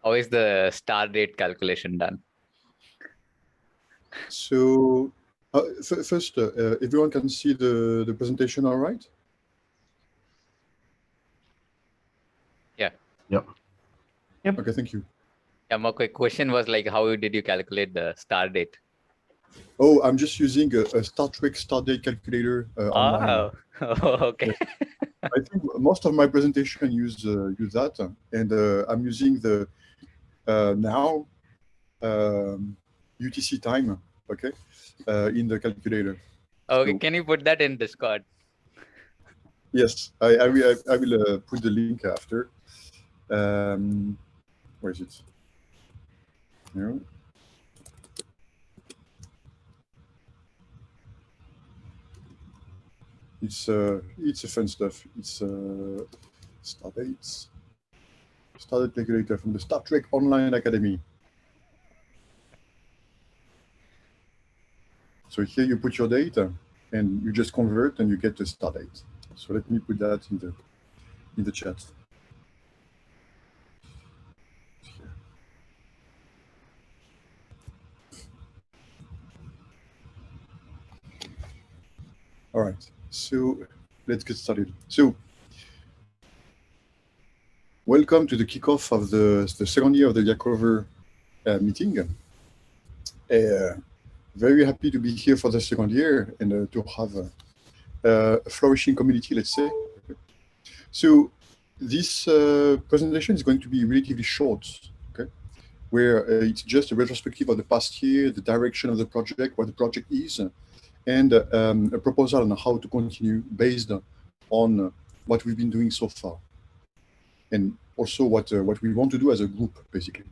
How is the star date calculation done? So first, everyone can see the presentation all right? Yeah. Yep. Okay, thank you. Yeah, my quick question was like, how did you calculate the star date? Oh, I'm just using a Star Trek star date calculator online. Okay. I think most of my presentation use that, and I'm using the now UTC time, okay, in the calculator. Okay, So, can you put that in Discord? yes, I will put the link after. Where is it? Here. It's a fun stuff. It's Stardate calculator from the Star Trek Online Academy. So here you put your data, and you just convert, and you get the star date. So let me put that in the chat. Here. All right. So let's get started. So welcome to the kickoff of the second year of the Yak Rover meeting. Very happy to be here for the second year and to have a flourishing community, let's say. So this presentation is going to be relatively short, okay? Where it's just a retrospective of the past year, the direction of the project, what the project is, and a proposal on how to continue based on what we've been doing so far, and also what we want to do as a group, basically.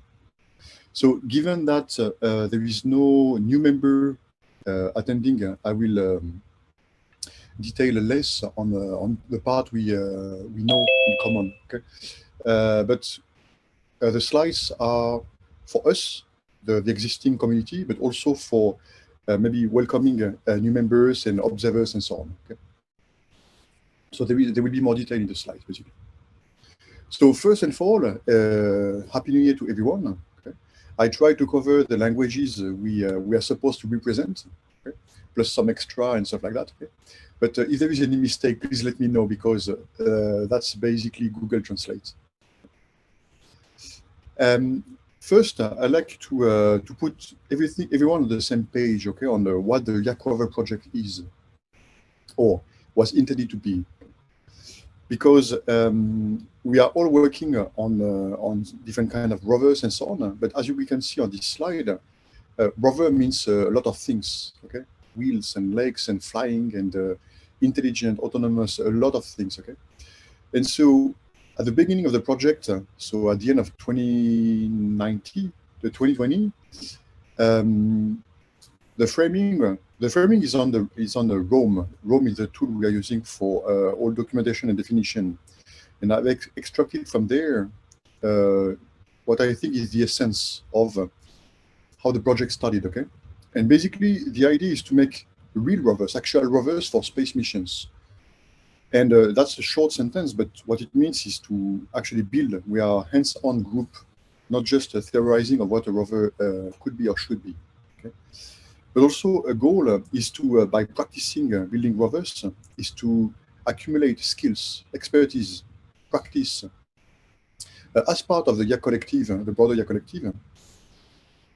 So given that there is no new member attending, I will detail less on the part we know in common. Okay, but the slides are for us, the existing community, but also for maybe welcoming new members and observers and so on. Okay, so there will be more detail in the slides, basically. So first and for all, Happy New Year to everyone. Okay? I try to cover the languages we are supposed to represent, okay? Plus some extra and stuff like that. Okay? But if there is any mistake, please let me know, because that's basically Google Translate. First, I like to put everyone on the same page, okay, on what the Yak Rover project is, or was intended to be. Because we are all working on different kind of rovers and so on. But as we can see on this slide, rover means a lot of things. Okay, wheels and legs and flying and intelligent, autonomous, a lot of things. Okay, and so at the beginning of the project, so at the end of 2020, the framing is on the ROM. ROM is the tool we are using for all documentation and definition, and I've extracted from there what I think is the essence of how the project started. Okay, and basically the idea is to make real rovers, actual rovers for space missions. And that's a short sentence, but what it means is to actually build. We are a hands-on group, not just theorizing of what a rover could be or should be. Okay? But also a goal is to, by practicing building rovers, is to accumulate skills, expertise, practice as part of the Yak Collective, the broader Yak Collective,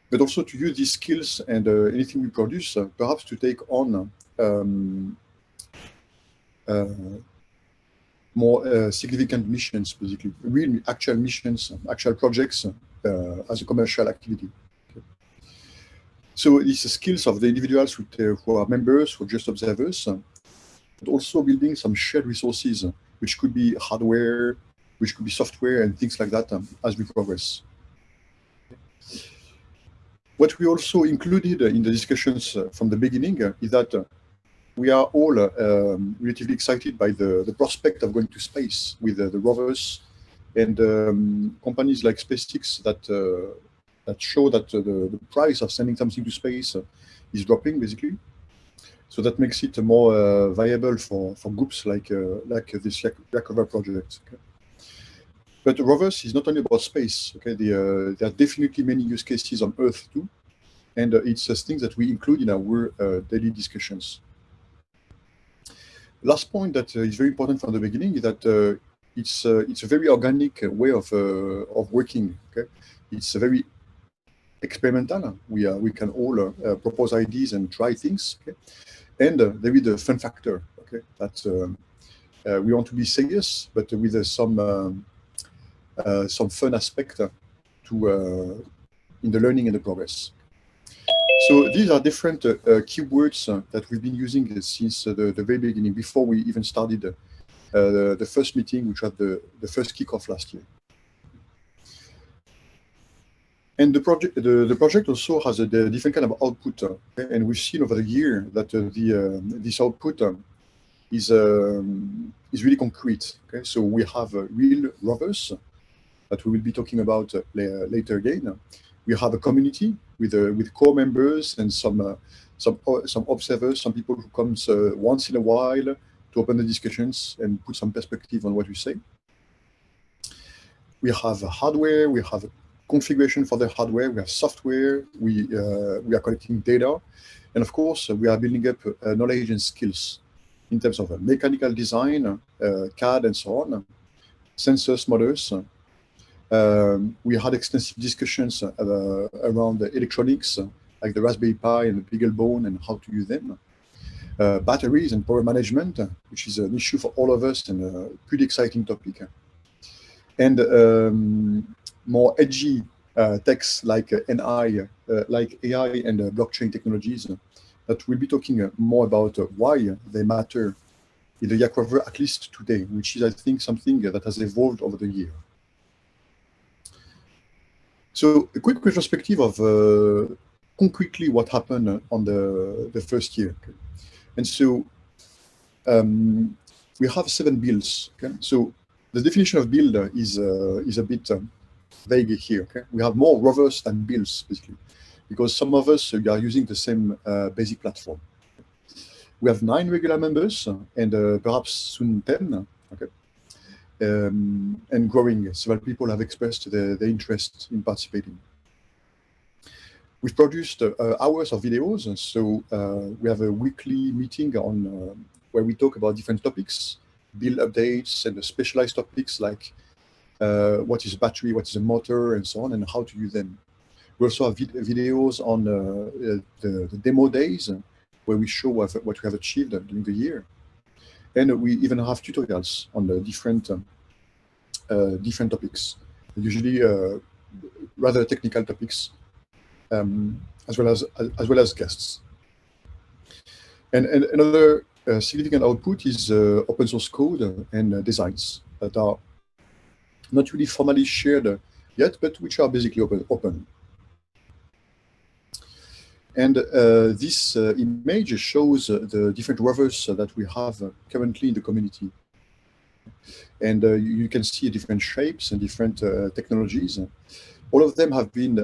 but also to use these skills and anything we produce, perhaps to take on more significant missions, basically, real actual missions, actual projects as a commercial activity. Okay. So these skills of the individuals who are members, who are just observers, but also building some shared resources, which could be hardware, which could be software and things like that as we progress. What we also included in the discussions from the beginning is that we are all relatively excited by the prospect of going to space with the rovers and companies like SpaceX that show that the price of sending something to space is dropping, basically. So that makes it more viable for groups like this Yak Rover project. Okay. But rovers is not only about space. Okay, there are definitely many use cases on Earth too, and it's things that we include in our daily discussions. Last point that is very important from the beginning is that it's a very organic way of working. Okay, it's a very experimental. We can all propose ideas and try things. Okay, and there is the fun factor. Okay, that we want to be serious, but with some fun aspect to in the learning and the progress. So these are different keywords that we've been using since the very beginning, before we even started the first meeting, which was the first kickoff last year. And the project also has a different kind of output, okay? And we've seen over the year that this output is really concrete. Okay, so we have real rovers that we will be talking about later again. We have a community with core members and some observers, some people who comes once in a while to open the discussions and put some perspective on what we say. We have hardware, we have configuration for the hardware, we have software, we are collecting data, and of course we are building up knowledge and skills in terms of mechanical design, CAD and so on, sensors, models. We had extensive discussions around the electronics, like the Raspberry Pi and the BeagleBone and how to use them. Batteries and power management, which is an issue for all of us and a pretty exciting topic. And more edgy techs like NI, like AI and blockchain technologies that we'll be talking more about why they matter in the Yak Rover, at least today, which is, I think, something that has evolved over the year. So a quick retrospective of concretely what happened on the first year. Okay? And so we have 7 builds. Okay? So the definition of build is a bit vague here. Okay? We have more rovers than builds, basically, because some of us are using the same basic platform. We have 9 regular members and perhaps soon 10. Okay? And growing. Several people have expressed their interest in participating. We've produced hours of videos, so we have a weekly meeting on where we talk about different topics, build updates, and specialized topics like what is a battery, what is a motor, and so on, and how to use them. We also have videos on the demo days, where we show what we have achieved during the year. And we even have tutorials on the different topics, usually rather technical topics, as well as guests. And another significant output is open source code and designs that are not really formally shared yet, but which are basically open. And this image shows the different rovers that we have currently in the community. And you can see different shapes and different technologies. All of them have been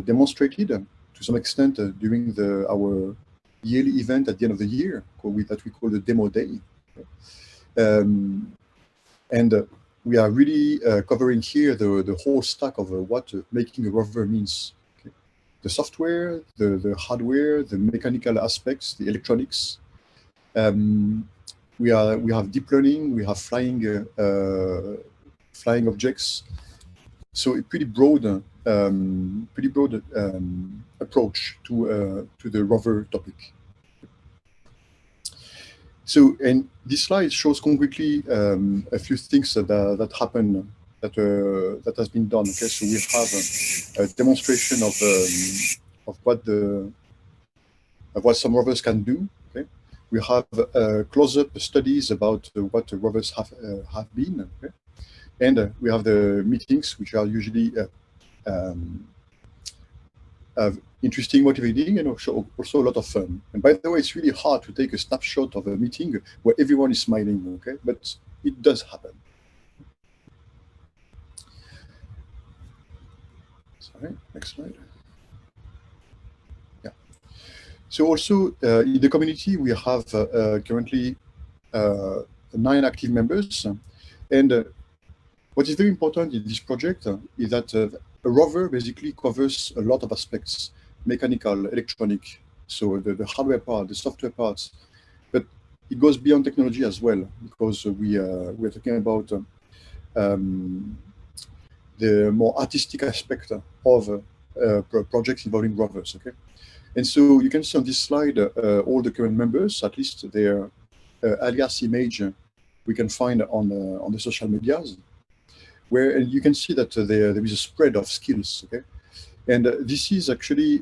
demonstrated to some extent during our yearly event at the end of the year that we call the demo day. And we are really covering here the whole stack of what making a rover means. The software, the hardware, the mechanical aspects, the electronics. We have deep learning, we have flying objects. So a pretty broad approach to the rover topic. So, and this slide shows concretely a few things that happen that has been done. Okay, so we have a demonstration of what some rovers can do. Okay, we have close-up studies about what the rovers have been. Okay? And we have the meetings, which are usually interesting, motivating, and also a lot of fun. And by the way, it's really hard to take a snapshot of a meeting where everyone is smiling. Okay, but it does happen. Sorry, next slide. Yeah. So also in the community, we have currently 9 active members, and What is very important in this project is that a rover basically covers a lot of aspects, mechanical, electronic, so the hardware part, the software parts, but it goes beyond technology as well, because we're talking about the more artistic aspect of projects involving rovers. Okay, and so you can see on this slide all the current members, at least their alias image we can find on the social medias, where and you can see that there is a spread of skills. Okay, and this is actually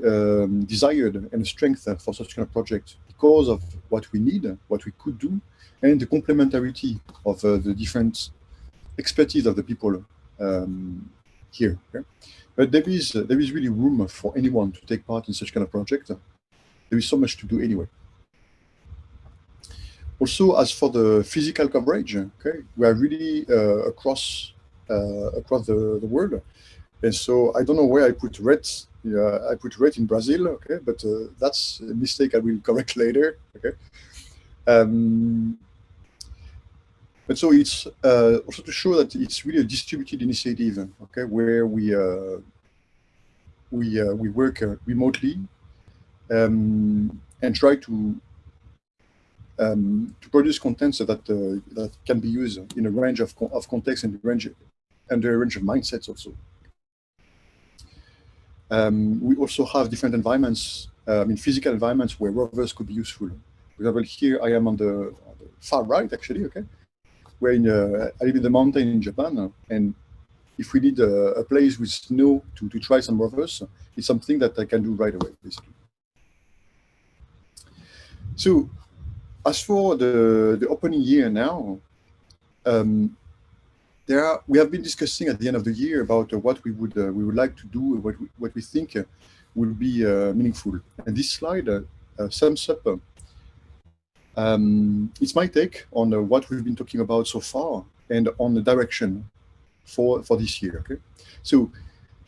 desired and a strength for such kind of project because of what we need, what we could do, and the complementarity of the different expertise of the people here. Okay? But there is really room for anyone to take part in such kind of project. There is so much to do anyway. Also, as for the physical coverage, okay, we are really across the world. And so I don't know where I put red. I put red in Brazil, okay, but that's a mistake I will correct later. Okay. But so it's also to show that it's really a distributed initiative, okay, where we work remotely and try to produce contents that can be used in a range of contexts and a range of mindsets also. We also have different environments, physical environments where rovers could be useful. For example, here I am on the far right, actually, okay, where I live in the mountain in Japan, and if we need a place with snow to try some rovers, it's something that I can do right away, basically. So, as for the opening year now, we have been discussing at the end of the year about what we would like to do, what we think would be meaningful. And this slide sums up. It's my take on what we've been talking about so far and on the direction for this year. Okay, so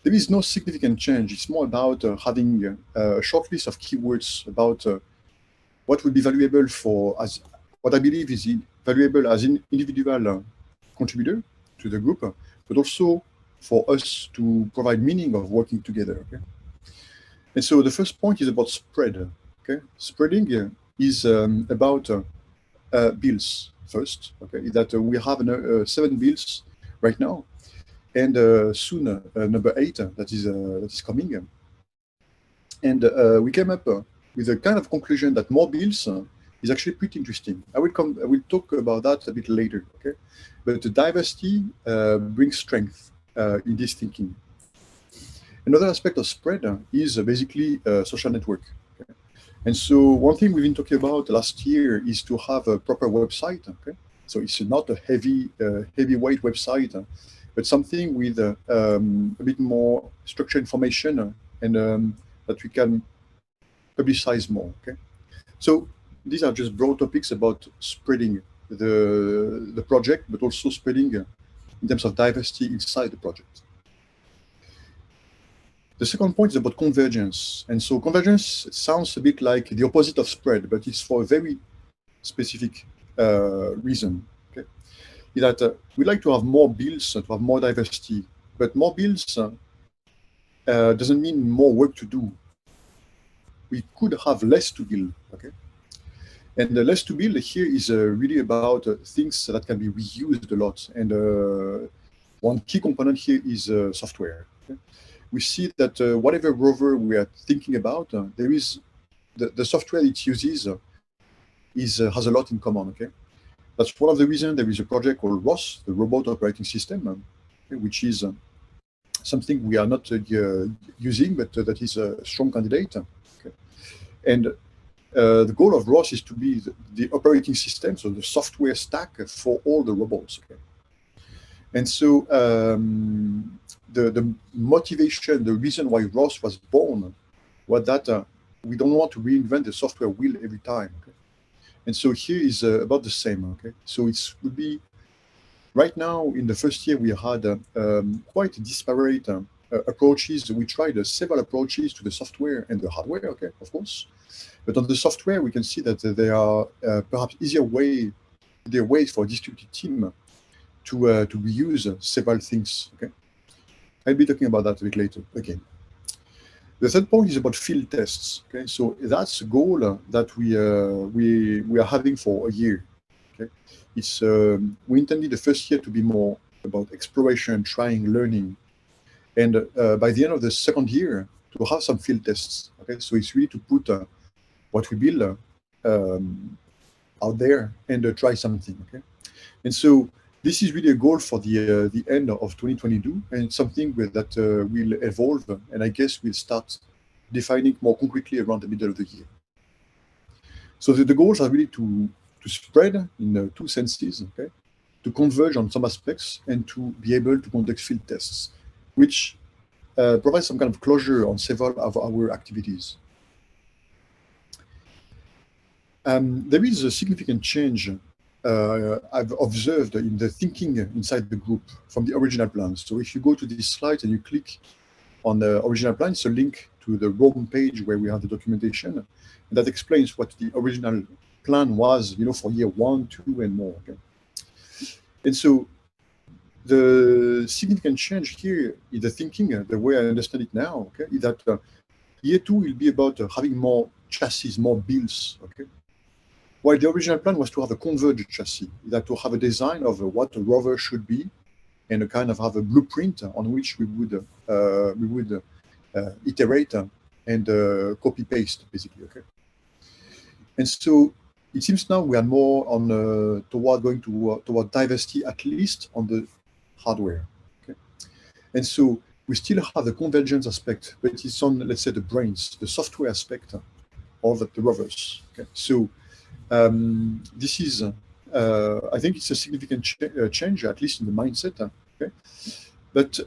there is no significant change. It's more about having a short list of keywords about what would be valuable as what I believe is valuable as an individual contributor to the group, but also for us to provide meaning of working together. Okay, and so the first point is about spread. Okay, spreading is about bills first. Okay, that we have 7 bills right now, and soon number 8 that is coming. And we came up with a kind of conclusion that more bills is actually pretty interesting. I will talk about that a bit later. Okay, but the diversity brings strength in this thinking. Another aspect of spread is basically social network. Okay? And so one thing we've been talking about last year is to have a proper website. Okay, so it's not a heavyweight website, but something with a bit more structured information and that we can publicize more. Okay, so these are just broad topics about spreading the project, but also spreading in terms of diversity inside the project. The second point is about convergence. And so convergence sounds a bit like the opposite of spread, but it's for a very specific reason. Okay, is that we like to have more bills, to have more diversity, but more bills doesn't mean more work to do. We could have less to build. Okay, and the less to build here is really about things that can be reused a lot. And one key component here is software. Okay? We see that whatever rover we are thinking about, there is the software it uses has a lot in common. Okay, that's one of the reasons there is a project called ROS, the Robot Operating System, which is something we are not using, but that is a strong candidate. Okay? And the goal of ROS is to be the operating system, so the software stack for all the robots. Okay? And so the motivation, the reason why ROS was born was that we don't want to reinvent the software wheel every time. Okay? And so here is about the same. Okay, so it would be right now in the first year we had quite disparate approaches. We tried several approaches to the software and the hardware. Okay, of course, but on the software we can see that there are perhaps easier ways for a distributed team to reuse several things. Okay, I'll be talking about that a bit later again. The third point is about field tests. Okay, so that's a goal that we are having for a year. Okay, it's we intended the first year to be more about exploration, trying, learning, and by the end of the second year to have some field tests. Okay, so it's really to put what we build out there and try something. Okay, and so this is really a goal for the end of 2022, and it's something that will evolve, and I guess we'll start defining more concretely around the middle of the year. So the goals are really to spread in two senses, okay, to converge on some aspects, and to be able to conduct field tests, which provide some kind of closure on several of our activities. There is a significant change I've observed in the thinking inside the group from the original plan. So if you go to this slide and you click on the original plan, it's a link to the Rome page where we have the documentation, and that explains what the original plan was, for year 1, 2, and more. Okay? And so the significant change here in the thinking, the way I understand it now, okay, is that year 2 will be about having more chassis, more builds. Okay. While the original plan was to have a converged chassis, that to have a design of what a rover should be, and a kind of have a blueprint on which we would iterate and copy paste, basically. Okay. And so it seems now we are more on toward diversity, at least on the hardware. Okay. And so we still have the convergence aspect, but it's on, let's say, the brains, the software aspect of the rovers. Okay. So this is, I think it's a significant change, at least in the mindset. Okay? But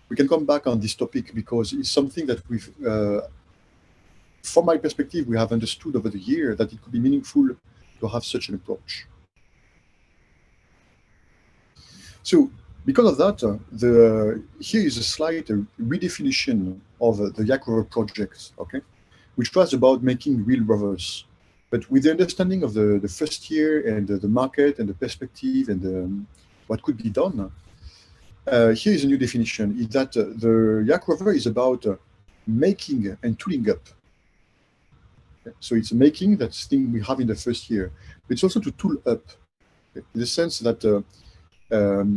we can come back on this topic because it's something that we've, from my perspective, we have understood over the year that it could be meaningful to have such an approach. So because of that, here is a slight redefinition of the Yak Rover project. Okay. Which was about making real rovers. But with the understanding of the first year and the market and the perspective and what could be done, here is a new definition, is that the Yak Rover is about making and tooling up. Okay? So it's making, that thing we have in the first year. But it's also to tool up, okay? In the sense that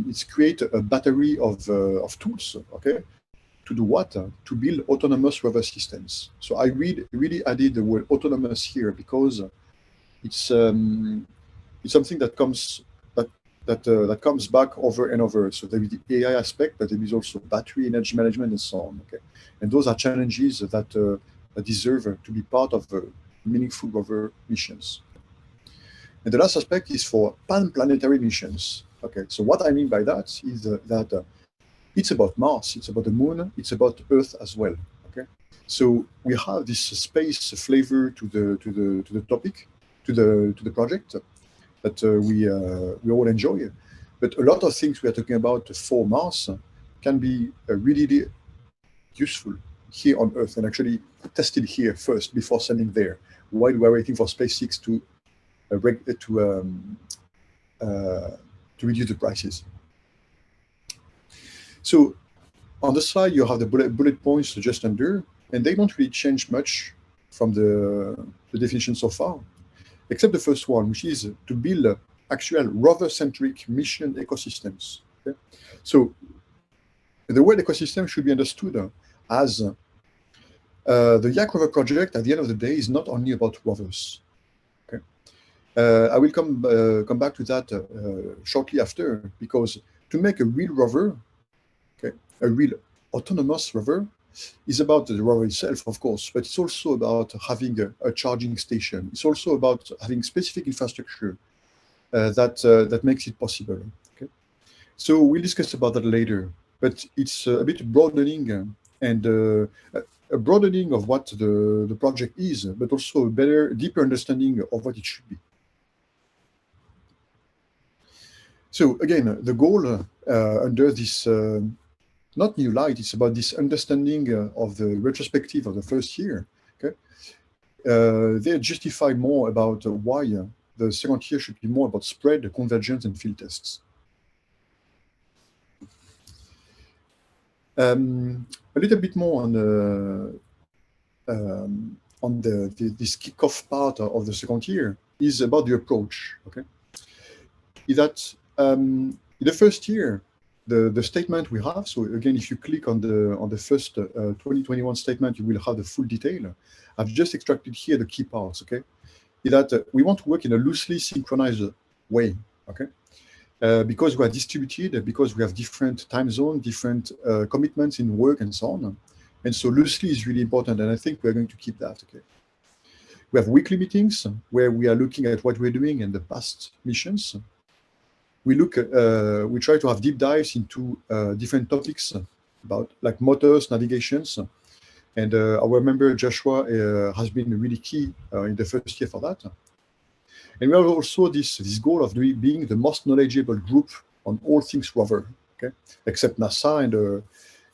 it's create a battery of tools, okay? To do what? To build autonomous rover systems. So I really added the word autonomous here because it's something that comes back over and over. So there is the AI aspect, but there is also battery energy management and so on. Okay, and those are challenges that deserve to be part of meaningful rover missions. And the last aspect is for pan-planetary missions. Okay, so what I mean by that is that it's about Mars, it's about the Moon, it's about Earth as well. Okay, so we have this space flavor to the topic, to the project that we all enjoy. But a lot of things we are talking about for Mars can be really useful here on Earth and actually tested here first before sending there, while we're waiting for SpaceX to reduce the prices. So on the slide, you have the bullet points just under, and they don't really change much from the definition so far, except the first one, which is to build actual rover-centric mission ecosystems. Okay? So the word ecosystem should be understood as the Yak Rover project, at the end of the day, is not only about rovers. Okay? I will come back to that shortly after, because to make a real rover, okay, a real autonomous rover, is about the rover itself, of course, but it's also about having a charging station. It's also about having specific infrastructure that makes it possible. Okay, so we'll discuss about that later. But it's a bit broadening and a broadening of what the project is, but also a deeper understanding of what it should be. So again, the goal under this not new light, it's about this understanding of the retrospective of the first year. Okay, they justify more about why the second year should be more about spread, convergence, and field tests. A little bit more on this kickoff part of the second year is about the approach. Okay, is that in the first year, the statement we have. So again, if you click on the first 2021 statement, you will have the full detail. I've just extracted here the key parts. Okay, is that we want to work in a loosely synchronized way. Okay. Because we are distributed, because we have different time zones, different commitments in work and so on. And so loosely is really important, and I think we're going to keep that. Okay. We have weekly meetings where we are looking at what we're doing in the past missions. We try to have deep dives into different topics about like motors, navigations, and our member Joshua has been really key in the first year for that. And we have also this goal of being the most knowledgeable group on all things rover, okay, except NASA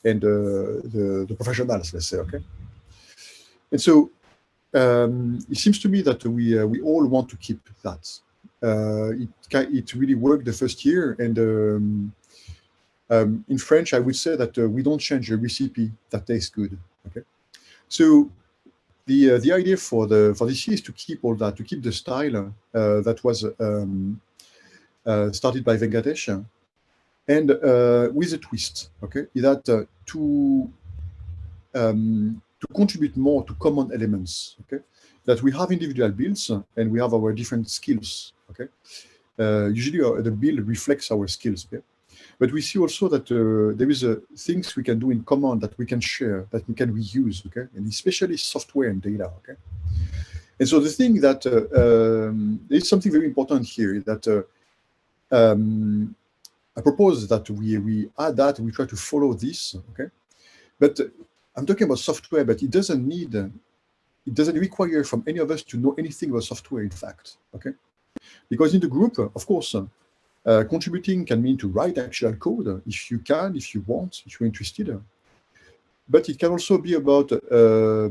and the professionals, let's say, okay. And so it seems to me that we all want to keep that. It really worked the first year, and in French, I would say that we don't change a recipe that tastes good. Okay, so. The idea for this year is to keep all that, to keep the style that was started by Venkatesh, and with a twist. Okay, that to contribute more to common elements. Okay, that we have individual builds and we have our different skills. Okay, usually the build reflects our skills. Okay. But we see also that there is things we can do in common that we can share, that we can reuse, okay, and especially software and data, okay. And so the thing that there is something very important here that I propose that we add that, we try to follow this, okay. But I'm talking about software, but it doesn't require from any of us to know anything about software, in fact, okay. Because in the group, of course. Contributing can mean to write actual code if you can, if you want, if you're interested. But it can also be about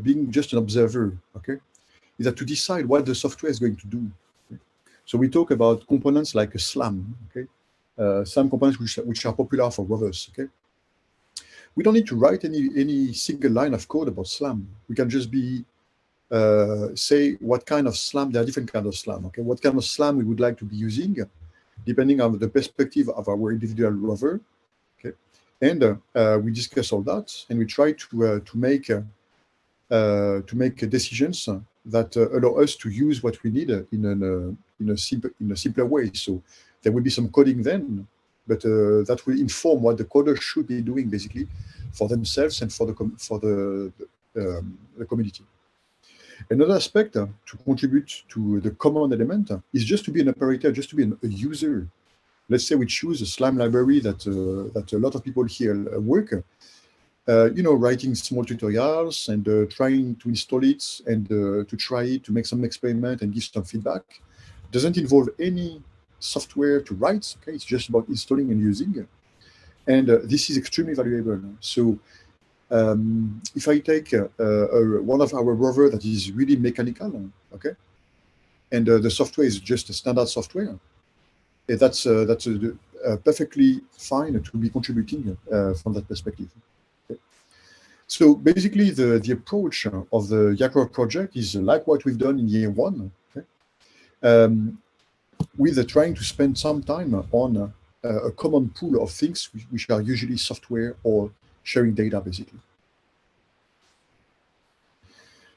being just an observer, okay? Is that to decide what the software is going to do. Okay? So we talk about components like a SLAM, okay? Some components which are popular for rovers, okay? We don't need to write any single line of code about SLAM. We can just say what kind of SLAM, there are different kinds of SLAM, okay? What kind of SLAM we would like to be using, depending on the perspective of our individual rover, okay, and we discuss all that, and we try to make decisions that allow us to use what we need in a simpler way. So there will be some coding then, but that will inform what the coders should be doing basically for themselves and for the community. Another aspect to contribute to the common element is just to be an operator, just to be a user. Let's say we choose a SLAM library that a lot of people here work, writing small tutorials and trying to install it and to try it, to make some experiment and give some feedback. Doesn't involve any software to write, okay? It's just about installing and using. And this is extremely valuable. So if I take one of our rover that is really mechanical, okay, and the software is just a standard software, that's perfectly fine to be contributing from that perspective. Okay. So basically, the approach of the Yak Rover project is like what we've done in year one, okay, with trying to spend some time on a common pool of things which are usually software or sharing data, basically.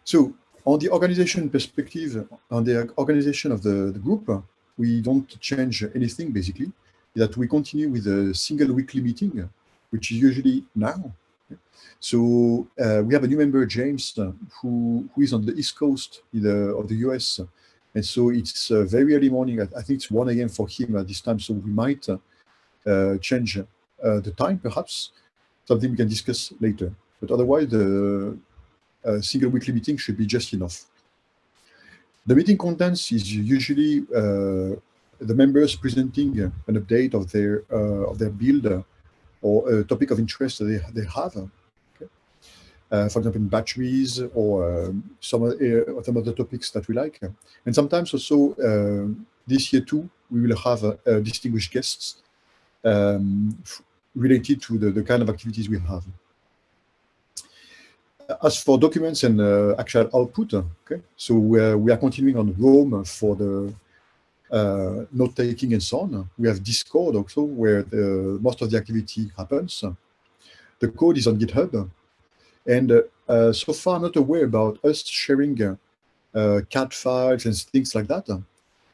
So on the organization perspective, on the organization of the group, we don't change anything, basically. That we continue with a single weekly meeting, which is usually now. So we have a new member, James, who is on the East Coast of the US. And so it's very early morning. I think it's 1 a.m. for him at this time. So we might change the time, perhaps. Something we can discuss later. But otherwise, the single weekly meeting should be just enough. The meeting contents is usually the members presenting an update of their build or a topic of interest that they have. Okay. for example, in batteries or some other topics that we like. And sometimes also this year too, we will have distinguished guests related to the kind of activities we have. As for documents and actual output, okay, so we are continuing on Rome for the note-taking and so on. We have Discord also, where most of the activity happens. The code is on GitHub. And so far, I'm not aware about us sharing CAD files and things like that.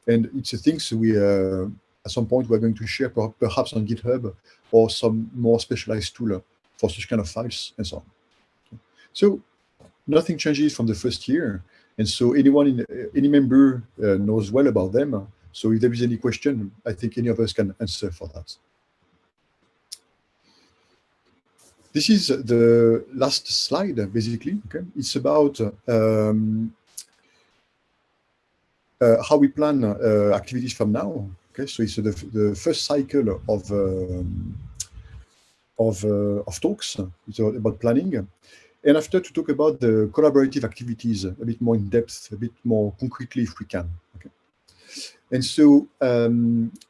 And it's a things we, at some point, we're going to share perhaps on GitHub or some more specialized tool for such kind of files and so on. So nothing changes from the first year. And so any member knows well about them. So if there is any question, I think any of us can answer for that. This is the last slide, basically. Okay, it's about how we plan activities from now. Okay, so it's the first cycle of talks. It's about planning, and after to talk about the collaborative activities a bit more in depth, a bit more concretely, if we can. Okay, and so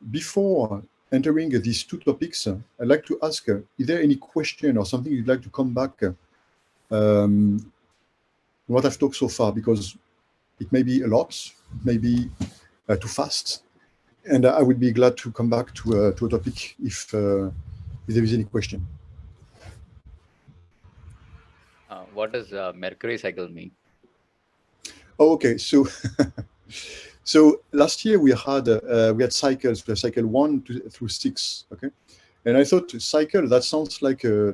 before entering these two topics, I'd like to ask, is there any question or something you'd like to come back what I've talked so far? Because it may be a lot, it may be too fast, and I would be glad to come back to a topic if there is any question. What does Mercury cycle mean? Oh, okay, so so last year we had cycles, cycle 1 through 6, okay, and I thought cycle that sounds like a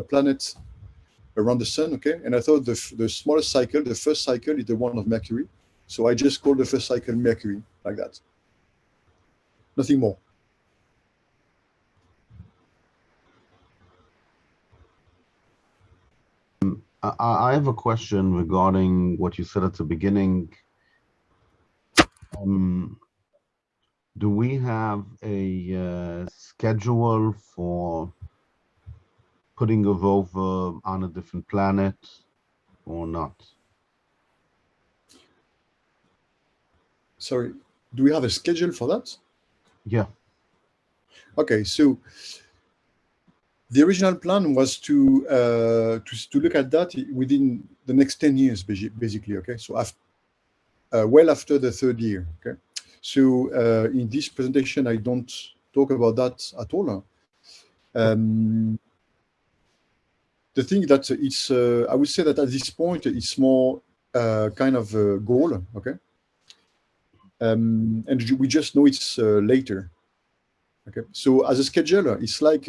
planet around the sun, okay, and I thought the smallest cycle, the first cycle, is the one of Mercury, so I just called the first cycle Mercury, like that. Nothing more. I have a question regarding what you said at the beginning. Do we have a schedule for putting a rover on a different planet or not? Sorry, do we have a schedule for that? Yeah. Okay, so the original plan was to look at that within the next 10 years, basically. Okay, so well after the third year. Okay, so in this presentation, I don't talk about that at all. The thing that it's, I would say that at this point, it's more kind of a goal. Okay, and we just know it's later. Okay, so as a schedule, it's like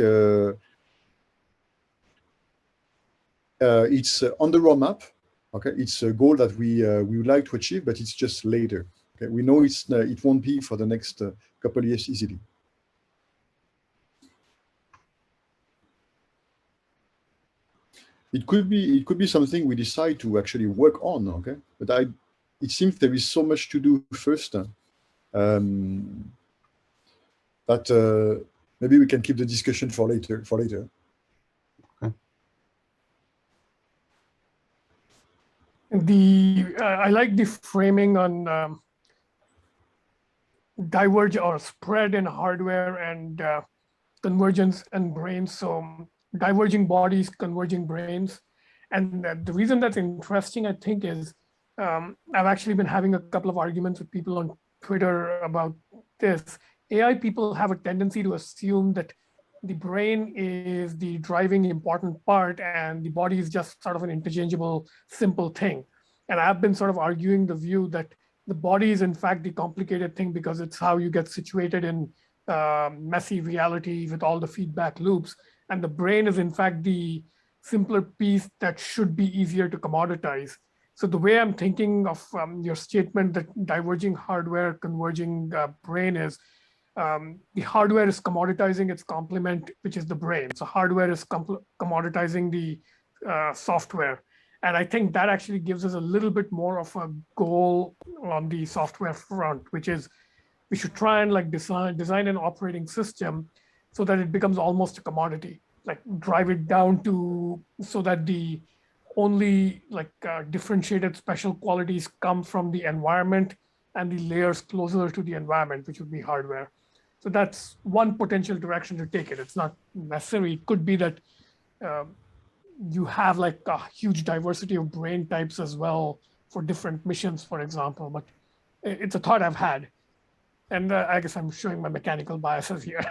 it's on the roadmap. Okay, it's a goal that we would like to achieve, but it's just later. Okay, we know it won't be for the next couple of years easily. It could be something we decide to actually work on. Okay, but it seems there is so much to do first that maybe we can keep the discussion for later. Okay. I like the framing on diverge or spread in hardware and convergence and brains. So diverging bodies, converging brains. And the reason that's interesting, I think, is I've actually been having a couple of arguments with people on Twitter about this. AI people have a tendency to assume that the brain is the driving important part and the body is just sort of an interchangeable, simple thing. And I've been sort of arguing the view that the body is in fact the complicated thing because it's how you get situated in messy reality with all the feedback loops. And the brain is in fact the simpler piece that should be easier to commoditize. So the way I'm thinking of your statement that diverging hardware, converging brain is the hardware is commoditizing its complement, which is the brain. So hardware is commoditizing the software. And I think that actually gives us a little bit more of a goal on the software front, which is we should try and like design an operating system so that it becomes almost a commodity. like drive it down to so that the only like differentiated special qualities come from the environment and the layers closer to the environment, which would be hardware. So that's one potential direction to take it. It's not necessary. It could be that you have like a huge diversity of brain types as well for different missions, for example. But it's a thought I've had. And I guess I'm showing my mechanical biases here.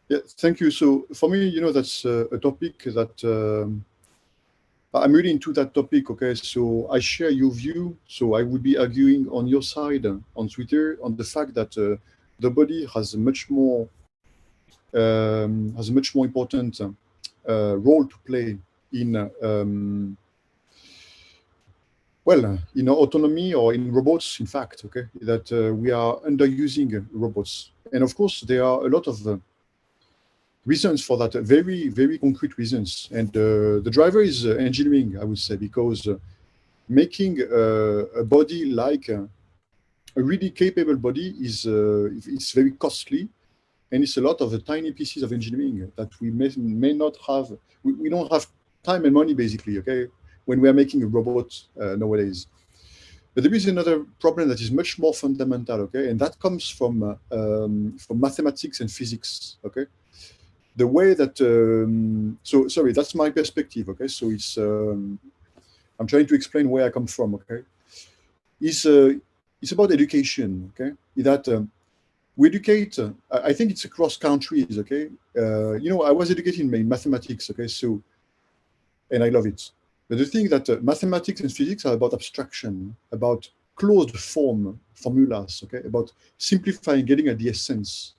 Yeah, thank you. So for me, that's a topic that I'm really into that topic. Okay, so I share your view. So I would be arguing on your side on Twitter on the fact that the body has a much more important role to play in in autonomy or in robots. In fact, okay, that we are underusing robots, and of course there are a lot of reasons for that, very, very concrete reasons. And the driver is engineering, I would say, because making a body like a really capable body is it's very costly, and it's a lot of tiny pieces of engineering that we may not have. We don't have time and money, basically, okay, when we are making a robot nowadays. But there is another problem that is much more fundamental, okay, and that comes from mathematics and physics, okay. The way that so sorry, that's my perspective, okay. So it's I'm trying to explain where I come from, okay. It's about education, okay. That we educate. I think it's across countries, okay. I was educated in mathematics, okay. So, and I love it. But the thing that mathematics and physics are about abstraction, about closed form formulas, okay, about simplifying, getting at the essence.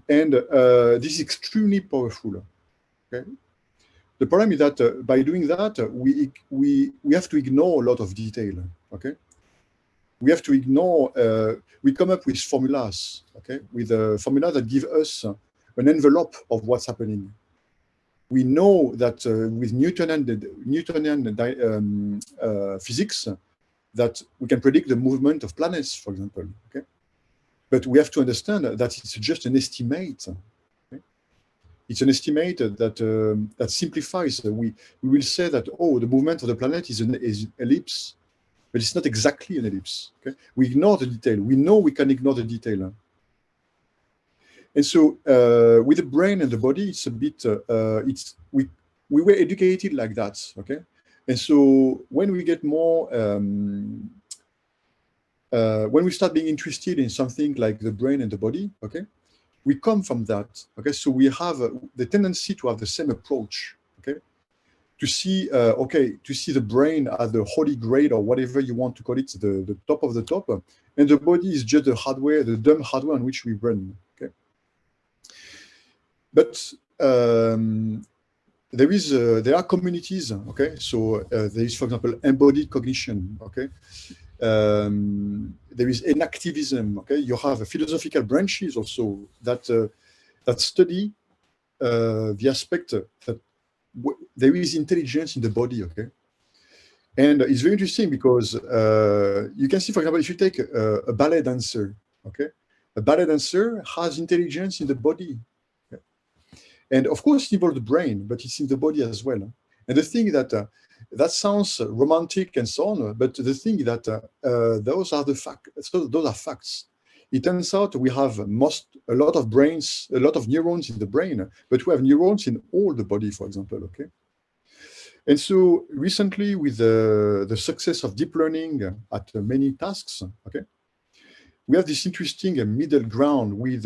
And this is extremely powerful. Okay. The problem is that by doing that, we have to ignore a lot of detail. Okay. We have to ignore. We come up with formulas. Okay, with a formula that give us an envelope of what's happening. We know that with Newtonian physics, that we can predict the movement of planets, for example. Okay. But we have to understand that it's just an estimate. Okay? It's an estimate that simplifies. We will say that, oh, the movement of the planet is an ellipse, but it's not exactly an ellipse. Okay? We ignore the detail. We know we can ignore the detail. And so with the brain and the body, it's a bit, we were educated like that. Okay. And so when we get more, when we start being interested in something like the brain and the body, okay, we come from that, okay. So we have the tendency to have the same approach, okay, to see, to see the brain as the holy grail or whatever you want to call it, the top of the top, and the body is just the hardware, the dumb hardware on which we run, okay. But there are communities, okay. So there is, for example, embodied cognition, okay. There is enactivism, okay. You have philosophical branches also that study the aspect that there is intelligence in the body, okay. And it's very interesting because you can see, for example, if you take a ballet dancer, okay, a ballet dancer has intelligence in the body, okay? And of course, it's involved the brain, but it's in the body as well. And the thing that that sounds romantic and so on, but the thing that those are the facts. So those are facts. It turns out we have a lot of brains, a lot of neurons in the brain, but we have neurons in all the body, for example. Okay. And so recently, with the success of deep learning at many tasks, okay, we have this interesting middle ground with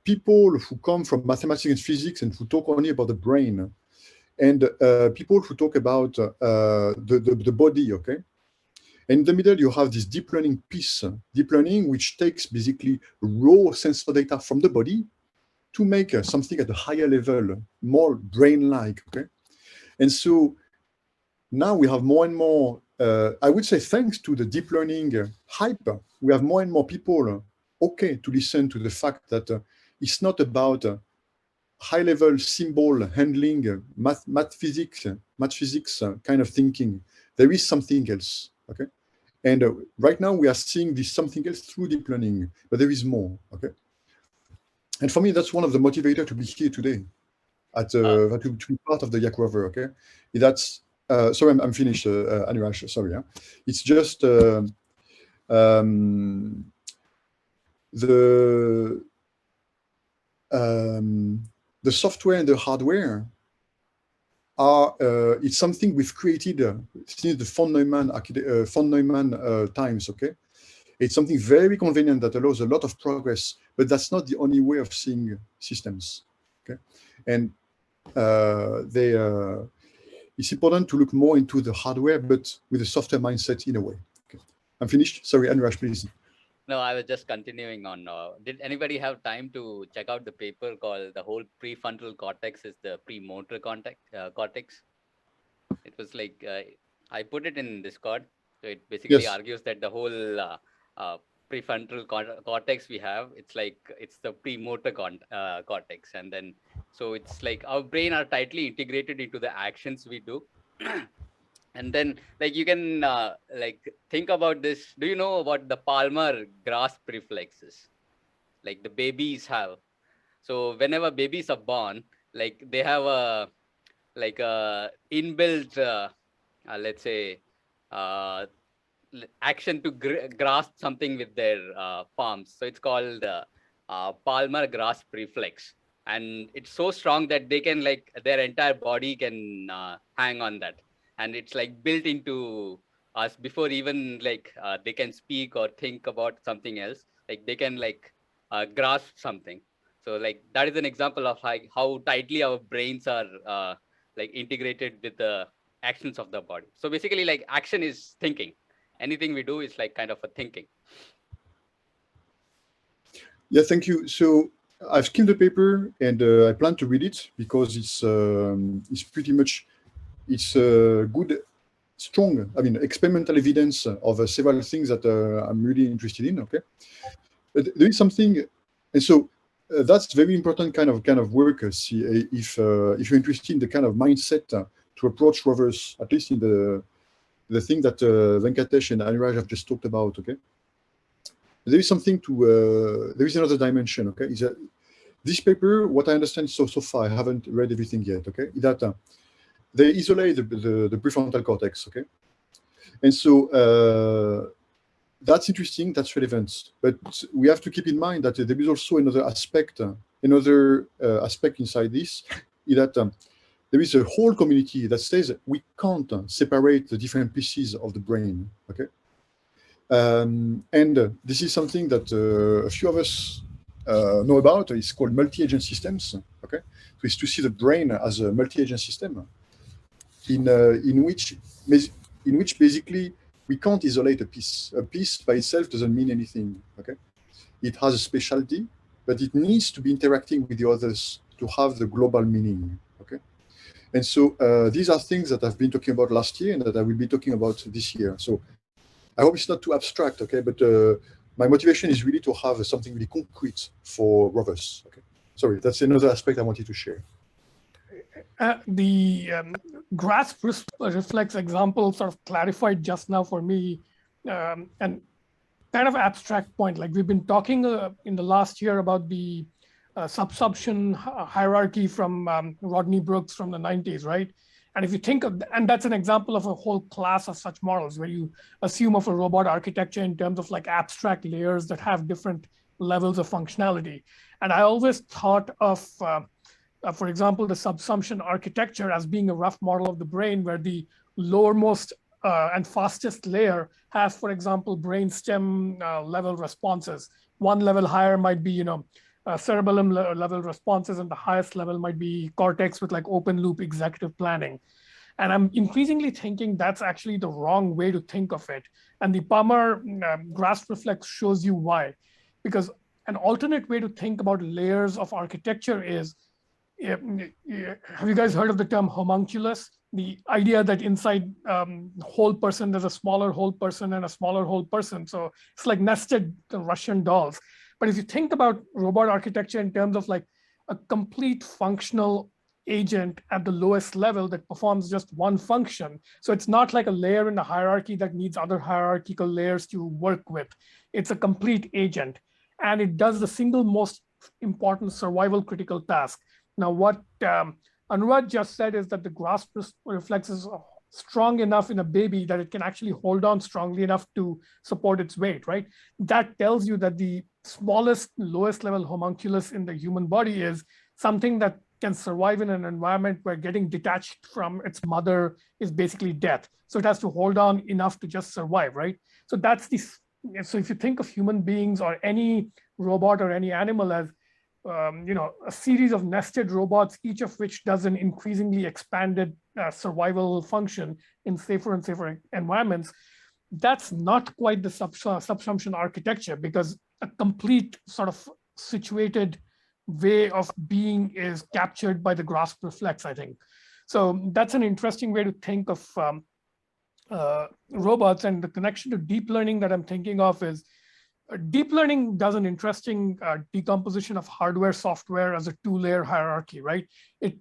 people who come from mathematics and physics and who talk only about the brain, and people who talk about the body, okay? And in the middle, you have this deep learning piece, deep learning, which takes basically raw sensor data from the body to make something at a higher level, more brain-like, okay? And so now we have more and more, I would say thanks to the deep learning hype, we have more and more people okay to listen to the fact that it's not about high-level symbol handling, math physics kind of thinking. There is something else, okay? And right now we are seeing this something else through deep learning, but there is more, okay? And for me, that's one of the motivators to be here today, to be part of the Yak Rover. Okay, that's sorry, I'm finished, Anurag. Sorry, yeah. It's just the software and the hardware are it's something we've created since the von Neumann times. Okay, it's something very convenient that allows a lot of progress, but that's not the only way of seeing systems. Okay, and it's important to look more into the hardware, but with a software mindset in a way. Okay. I'm finished. Sorry, Anurag, please. No, I was just continuing on. Did anybody have time to check out the paper called "The Whole Prefrontal Cortex is the Premotor Cortex"? It was like I put it in Discord. So it basically argues that the whole prefrontal cortex we have, it's the premotor cortex, and then so it's like our brain are tightly integrated into the actions we do. And then like you can like think about this. Do you know about the palmar grasp reflexes? Like the babies have. So whenever babies are born, like they have a inbuilt let's say action to grasp something with their palms. So it's called palmar grasp reflex, and it's so strong that they can like their entire body can hang on that, and it's like built into us before even like they can speak or think about something else. Like they can like grasp something. So like that is an example of like how tightly our brains are like integrated with the actions of the body. So basically like action is thinking. Anything we do is like kind of a thinking. Yeah, thank you. So I've skimmed the paper and I plan to read it because it's pretty much, it's good, strong, I mean, experimental evidence of several things that I'm really interested in. Okay, but there is something, and so that's very important kind of work. See, if you're interested in the kind of mindset to approach rovers, at least in the thing that Venkatesh and Anurag have just talked about. Okay, there is something to there is another dimension. Okay, is that this paper, what I understand so far, I haven't read everything yet. Okay, that they isolate the prefrontal cortex. Okay, and so that's interesting, that's relevant, but we have to keep in mind that there is also another aspect inside this, is that there is a whole community that says we can't separate the different pieces of the brain. Okay, and this is something that a few of us know about. It's called multi-agent systems. Okay, so it's to see the brain as a multi-agent system, in which basically we can't isolate a piece. A piece by itself doesn't mean anything. Okay, it has a specialty, but it needs to be interacting with the others to have the global meaning. Okay, and so these are things that I've been talking about last year and that I will be talking about this year. So I hope it's not too abstract. Okay, but my motivation is really to have something really concrete for rovers. Okay, sorry, that's another aspect I wanted to share. The grasp reflex example sort of clarified just now for me, and kind of abstract point. Like we've been talking in the last year about the subsumption hierarchy from Rodney Brooks from the 90s, right? And if you think of, and that's an example of a whole class of such models where you assume of a robot architecture in terms of like abstract layers that have different levels of functionality. And I always thought of, for example, the subsumption architecture as being a rough model of the brain where the lowermost and fastest layer has, for example, brainstem level responses. One level higher might be, cerebellum level responses, and the highest level might be cortex with like open loop executive planning. And I'm increasingly thinking that's actually the wrong way to think of it. And the Palmer grasp reflex shows you why. Because an alternate way to think about layers of architecture is, have you guys heard of the term homunculus? The idea that inside whole person, there's a smaller whole person and a smaller whole person. So it's like nested Russian dolls. But if you think about robot architecture in terms of like a complete functional agent at the lowest level that performs just one function. So it's not like a layer in the hierarchy that needs other hierarchical layers to work with. It's a complete agent. And it does the single most important survival critical task. Now, what Anurag just said is that the grasp reflex is strong enough in a baby that it can actually hold on strongly enough to support its weight, right? That tells you that the smallest, lowest level homunculus in the human body is something that can survive in an environment where getting detached from its mother is basically death. So it has to hold on enough to just survive, right? So that's the, so if you think of human beings or any robot or any animal as a series of nested robots, each of which does an increasingly expanded survival function in safer and safer environments, that's not quite the subsumption architecture, because a complete sort of situated way of being is captured by the grasp reflex, I think. So that's an interesting way to think of robots. And the connection to deep learning that I'm thinking of is deep learning does an interesting decomposition of hardware software as a two-layer hierarchy, right? It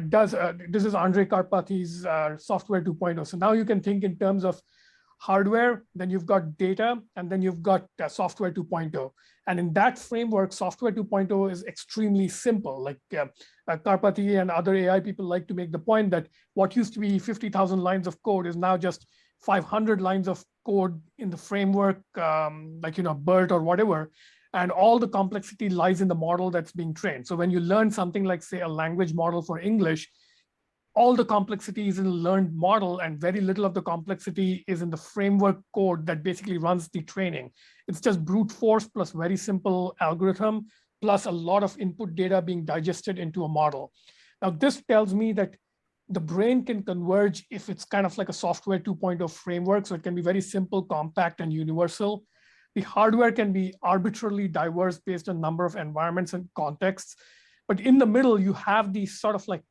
does, this is Andrei Karpathy's software 2.0. So now you can think in terms of hardware, then you've got data, and then you've got software 2.0. And in that framework, software 2.0 is extremely simple. Like Karpathy and other AI people like to make the point that what used to be 50,000 lines of code is now just 500 lines of code in the framework, like, BERT or whatever. And all the complexity lies in the model that's being trained. So when you learn something like, say, a language model for English, all the complexity is in the learned model, and very little of the complexity is in the framework code that basically runs the training. It's just brute force plus very simple algorithm, plus a lot of input data being digested into a model. Now, this tells me that the brain can converge if it's kind of like a software 2.0 framework. So it can be very simple, compact, and universal. The hardware can be arbitrarily diverse based on number of environments and contexts. But in the middle, you have these sort of like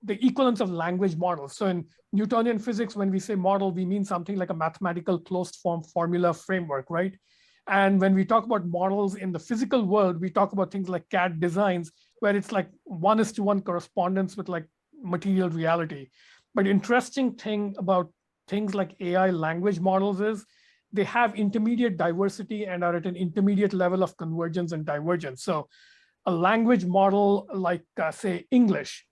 the equivalence of language models. So in Newtonian physics, when we say model, we mean something like a mathematical closed form formula framework, right? And when we talk about models in the physical world, we talk about things like CAD designs, where it's like 1:1 correspondence with like material reality. But interesting thing about things like AI language models is they have intermediate diversity and are at an intermediate level of convergence and divergence. So a language model like, say, English,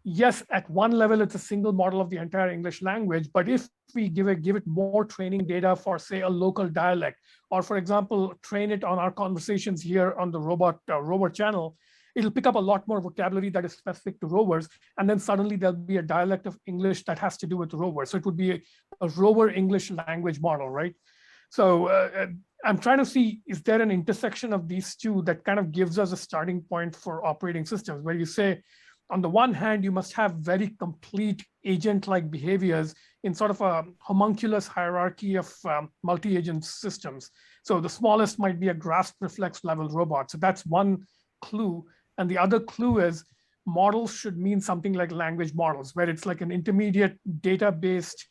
yes, at one level, it's a single model of the entire English language. But if we give it more training data for, say, a local dialect, or for example, train it on our conversations here on the rover channel, it'll pick up a lot more vocabulary that is specific to rovers. And then suddenly there'll be a dialect of English that has to do with rovers. So it would be a rover English language model, right? So I'm trying to see, is there an intersection of these two that kind of gives us a starting point for operating systems, where you say, on the one hand, you must have very complete agent-like behaviors in sort of a homunculus hierarchy of multi-agent systems. So the smallest might be a grasp reflex level robot. So that's one clue. And the other clue is models should mean something like language models, where it's like an intermediate data-based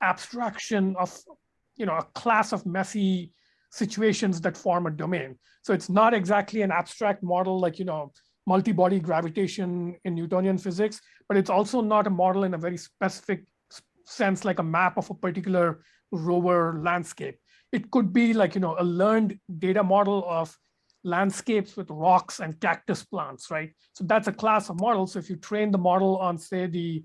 abstraction of, a class of messy situations that form a domain. So it's not exactly an abstract model like, multi-body gravitation in Newtonian physics, but it's also not a model in a very specific sense, like a map of a particular rover landscape. It could be like, a learned data model of landscapes with rocks and cactus plants, right? So that's a class of models. So if you train the model on, say, the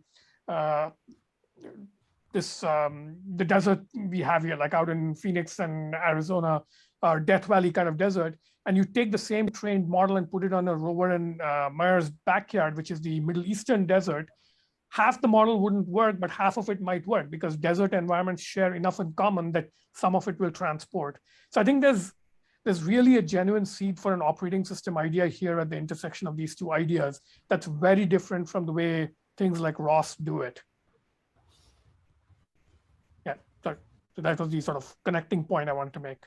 desert we have here, like out in Phoenix and Arizona, or Death Valley kind of desert, and you take the same trained model and put it on a rover in Meyer's backyard, which is the Middle Eastern desert, half the model wouldn't work, but half of it might work, because desert environments share enough in common that some of it will transport. So I think there's really a genuine seed for an operating system idea here at the intersection of these two ideas that's very different from the way things like ROS do it. Yeah, so that was the sort of connecting point I wanted to make.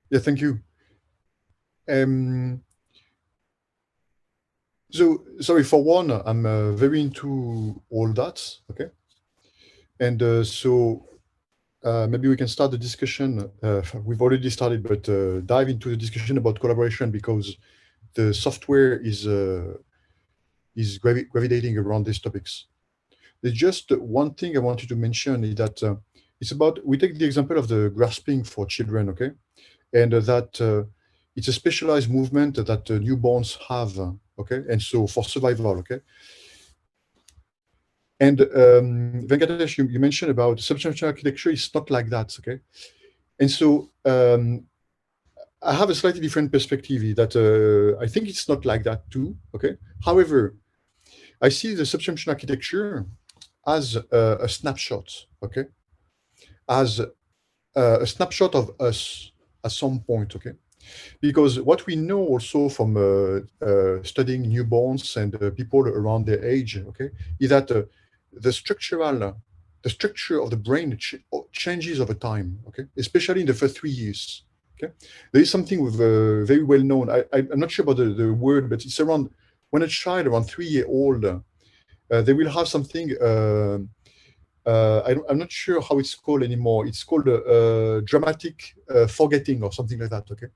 Yeah, thank you. So, sorry, for one, I'm very into all that, okay? And so maybe we can start the discussion. We've already started, but dive into the discussion about collaboration, because the software is gravitating around these topics. There's just one thing I wanted to mention, is that it's about, we take the example of the grasping for children, okay? and that it's a specialized movement that newborns have, okay? And so for survival, okay? And Venkatesh, you mentioned about substantial architecture. It's not like that, okay? And so I have a slightly different perspective that I think it's not like that too, okay? However, I see the subscription architecture as a snapshot, okay? As a snapshot of us at some point, okay? Because what we know also from studying newborns and people around their age, okay, is that the structure of the brain changes over time, okay, especially in the first 3 years. Okay, there is something with very well known. I'm not sure about the word, but it's around when a child around 3 years old, they will have something. I'm not sure how it's called anymore. It's called dramatic forgetting or something like that. Okay.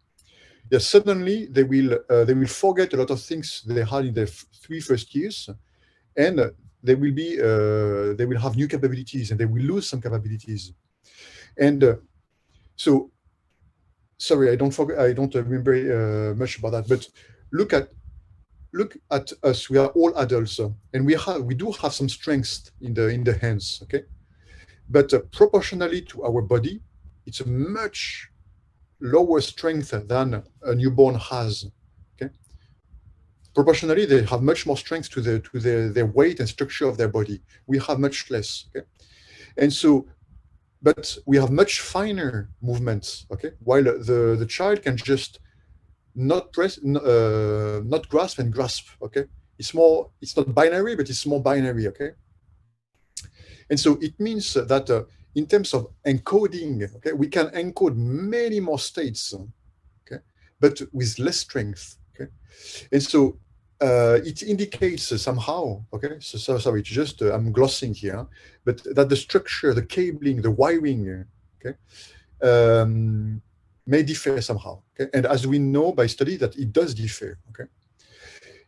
Yes, suddenly they will forget a lot of things they had in their 3 first years, and they will have new capabilities and they will lose some capabilities. And so, sorry, I don't remember much about that. But look at us. We are all adults, and we do have some strengths in the hands. Okay, but proportionally to our body, it's a much lower strength than a newborn has. Okay, proportionally they have much more strength to their weight and structure of their body. We have much less. Okay, and so, but we have much finer movements. Okay, while the child can just not grasp and grasp. Okay, it's not binary, but it's more binary. Okay, and so it means that in terms of encoding, okay, we can encode many more states, okay, but with less strength. Okay, and so it indicates somehow, okay, so sorry, it's just I'm glossing here, but that the structure, the cabling, the wiring, okay, may differ somehow. Okay, and as we know by study that it does differ. Okay,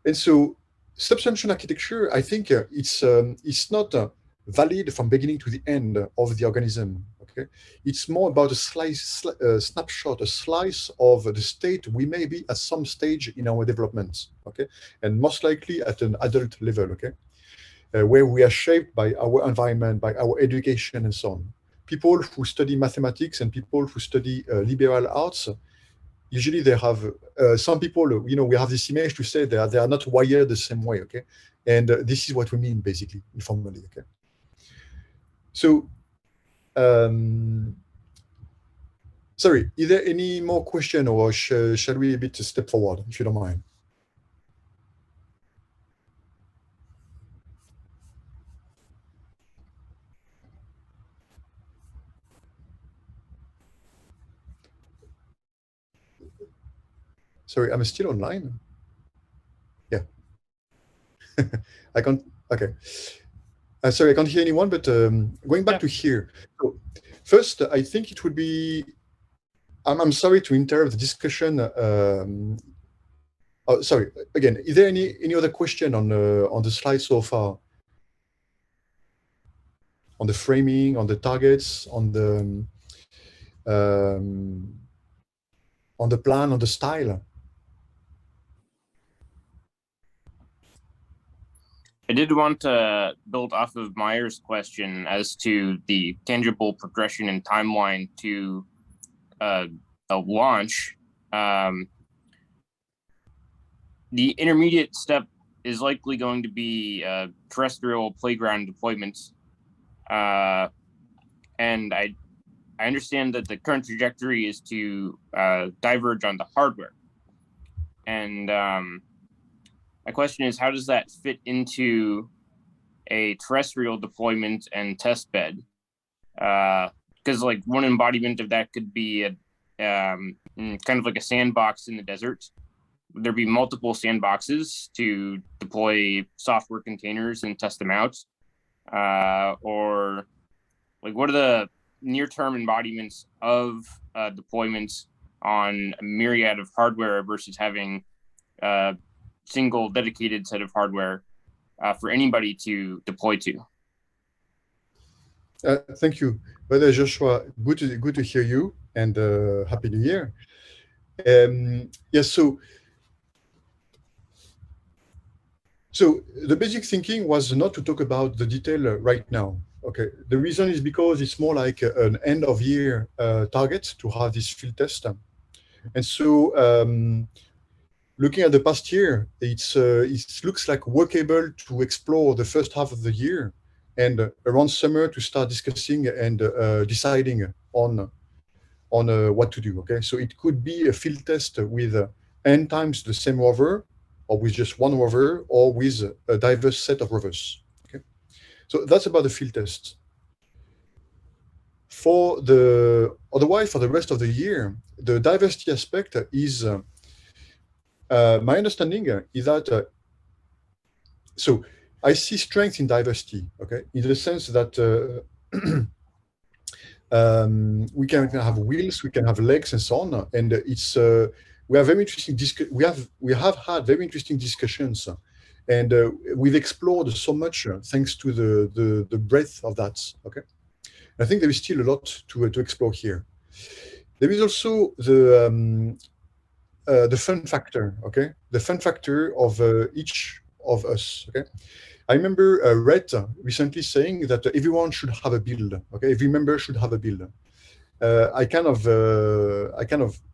and so substantial architecture, I think it's not valid from beginning to the end of the organism. Okay, it's more about a snapshot, a slice of the state we may be at some stage in our development. Okay, and most likely at an adult level. Okay, where we are shaped by our environment, by our education, and so on. People who study mathematics and people who study liberal arts, usually they have some people. We have this image to say they are not wired the same way. Okay, and this is what we mean basically informally. Okay. So, sorry, is there any more question, or shall we a bit step forward, if you don't mind? Sorry, I'm still online. Yeah. I can't. Okay. Sorry, I can't hear anyone, but going back to here. So first, I think it would be, I'm sorry to interrupt the discussion. Oh, sorry, again, is there any other question on the slide so far? On the framing, on the targets, on the plan, on the style? I did want to build off of Meyer's question as to the tangible progression and timeline to a launch. The intermediate step is likely going to be terrestrial playground deployments. And I understand that the current trajectory is to diverge on the hardware. And my question is, how does that fit into a terrestrial deployment and test bed? Because like one embodiment of that could be kind of like a sandbox in the desert. There'd be multiple sandboxes to deploy software containers and test them out. Or like, what are the near-term embodiments of deployments on a myriad of hardware versus having a single dedicated set of hardware for anybody to deploy to? Thank you, Brother Joshua. Good to hear you, and Happy New Year. Yes, so the basic thinking was not to talk about the detail right now. Okay, the reason is because it's more like an end of year target to have this field test. And so looking at the past year, it looks like workable to explore the first half of the year, and around summer to start discussing and deciding on what to do. Okay, so it could be a field test with n times the same rover, or with just one rover, or with a diverse set of rovers. Okay, so that's about the field test. For the rest of the year, the diversity aspect is my understanding is that so I see strength in diversity. Okay, in the sense that we can have wheels, we can have legs, and so on, and it's we have very interesting we have had very interesting discussions, and we've explored so much thanks to the breadth of that. Okay, I think there is still a lot to explore here. There is also the fun factor. Okay, the fun factor of each of us. Okay, I remember Red recently saying that everyone should have a build. Okay, every member should have a build. I kind of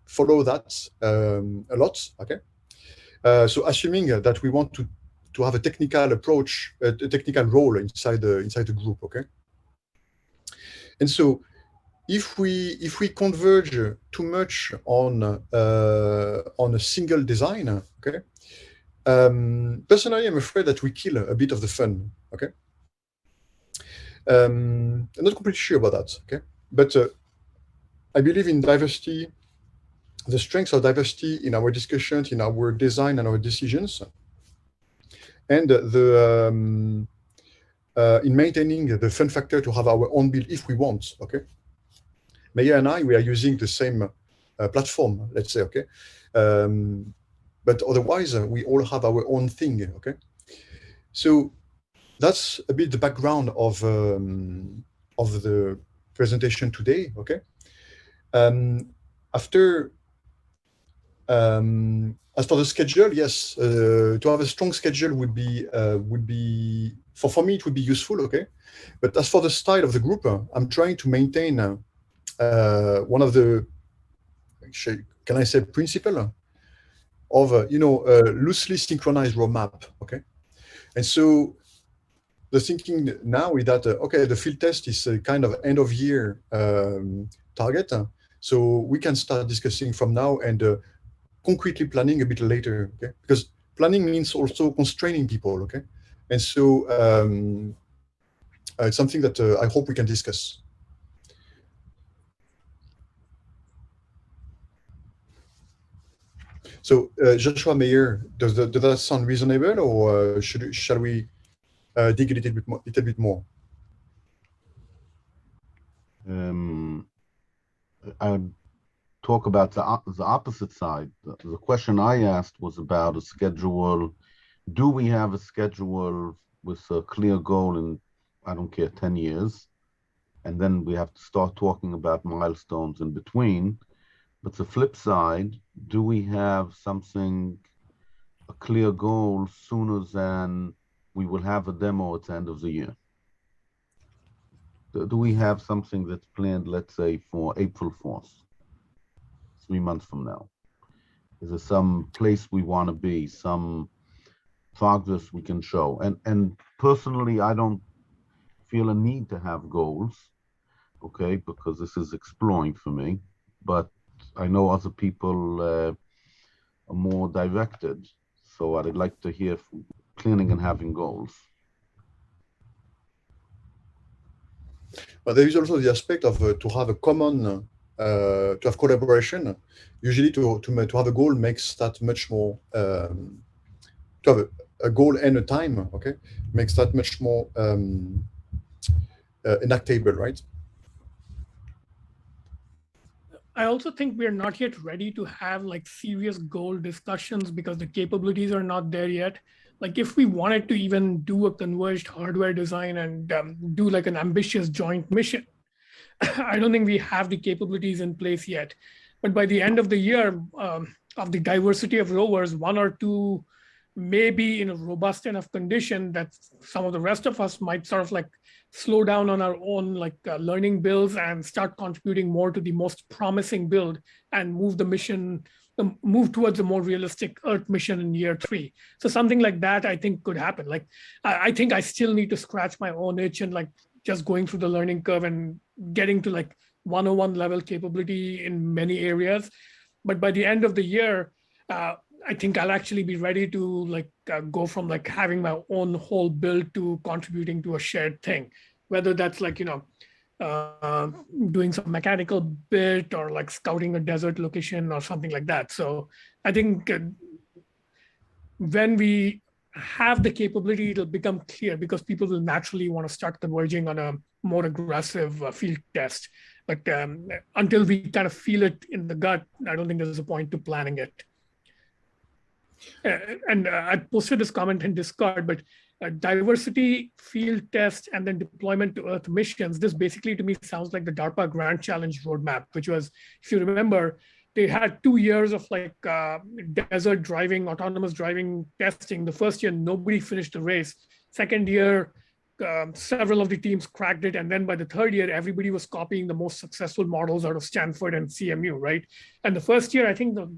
follow that a lot. Okay, so assuming that we want to have a technical approach, a technical role inside the group. Okay, and so if we converge too much on a single design, okay. Personally, I'm afraid that we kill a bit of the fun. Okay, I'm not completely sure about that. Okay, but I believe in diversity, the strengths of diversity in our discussions, in our design and our decisions, and in maintaining the fun factor to have our own build if we want. Okay, Maya and I, we are using the same platform, let's say. Okay. But otherwise, we all have our own thing. Okay, so that's a bit the background of the presentation today. Okay, as for the schedule, yes, to have a strong schedule would be for me it would be useful. Okay, but as for the style of the group, I'm trying to maintain one of the, can I say, principle of loosely synchronized roadmap. Okay, and so the thinking now is that okay, the field test is a kind of end of year target, so we can start discussing from now and concretely planning a bit later. Okay, because planning means also constraining people. Okay, and so it's something that I hope we can discuss. So, Joshua Mayer, does that sound reasonable, or shall we dig a little bit more? I would talk about the opposite side. The question I asked was about a schedule. Do we have a schedule with a clear goal in, I don't care, 10 years? And then we have to start talking about milestones in between. But the flip side, do we have something, a clear goal sooner than we will have a demo at the end of the year? Do we have something that's planned, let's say, for April 4th, 3 months from now? Is there some place we want to be, some progress we can show? And personally, I don't feel a need to have goals, okay, because this is exploring for me. But I know other people are more directed, so I'd like to hear planning and having goals. But there is also the aspect of to have a common, to have collaboration. Usually, to have a goal makes that much more. To have a goal and a time, okay, makes that much more enactable, right? I also think we're not yet ready to have like serious goal discussions because the capabilities are not there yet. Like if we wanted to even do a converged hardware design and do like an ambitious joint mission, I don't think we have the capabilities in place yet. But by the end of the year, of the diversity of rovers, one or two may be in a robust enough condition that some of the rest of us might sort of like slow down on our own learning builds and start contributing more to the most promising build and move the mission, move towards a more realistic Earth mission in year 3. So something like that, I think, could happen. Like, I think I still need to scratch my own itch and like just going through the learning curve and getting to like 101 level capability in many areas. But by the end of the year, I think I'll actually be ready to go from like having my own whole build to contributing to a shared thing, whether that's like, doing some mechanical bit or like scouting a desert location or something like that. So I think when we have the capability, it'll become clear because people will naturally want to start converging on a more aggressive field test. But until we kind of feel it in the gut, I don't think there's a point to planning it. And I posted this comment in Discord, but diversity, field test, and then deployment to Earth missions, this basically to me sounds like the DARPA Grand Challenge roadmap, which was, if you remember, they had 2 years of like desert driving, autonomous driving testing. The first year, nobody finished the race. Second year, several of the teams cracked it. And then by the third year, everybody was copying the most successful models out of Stanford and CMU, right? And the first year, I think the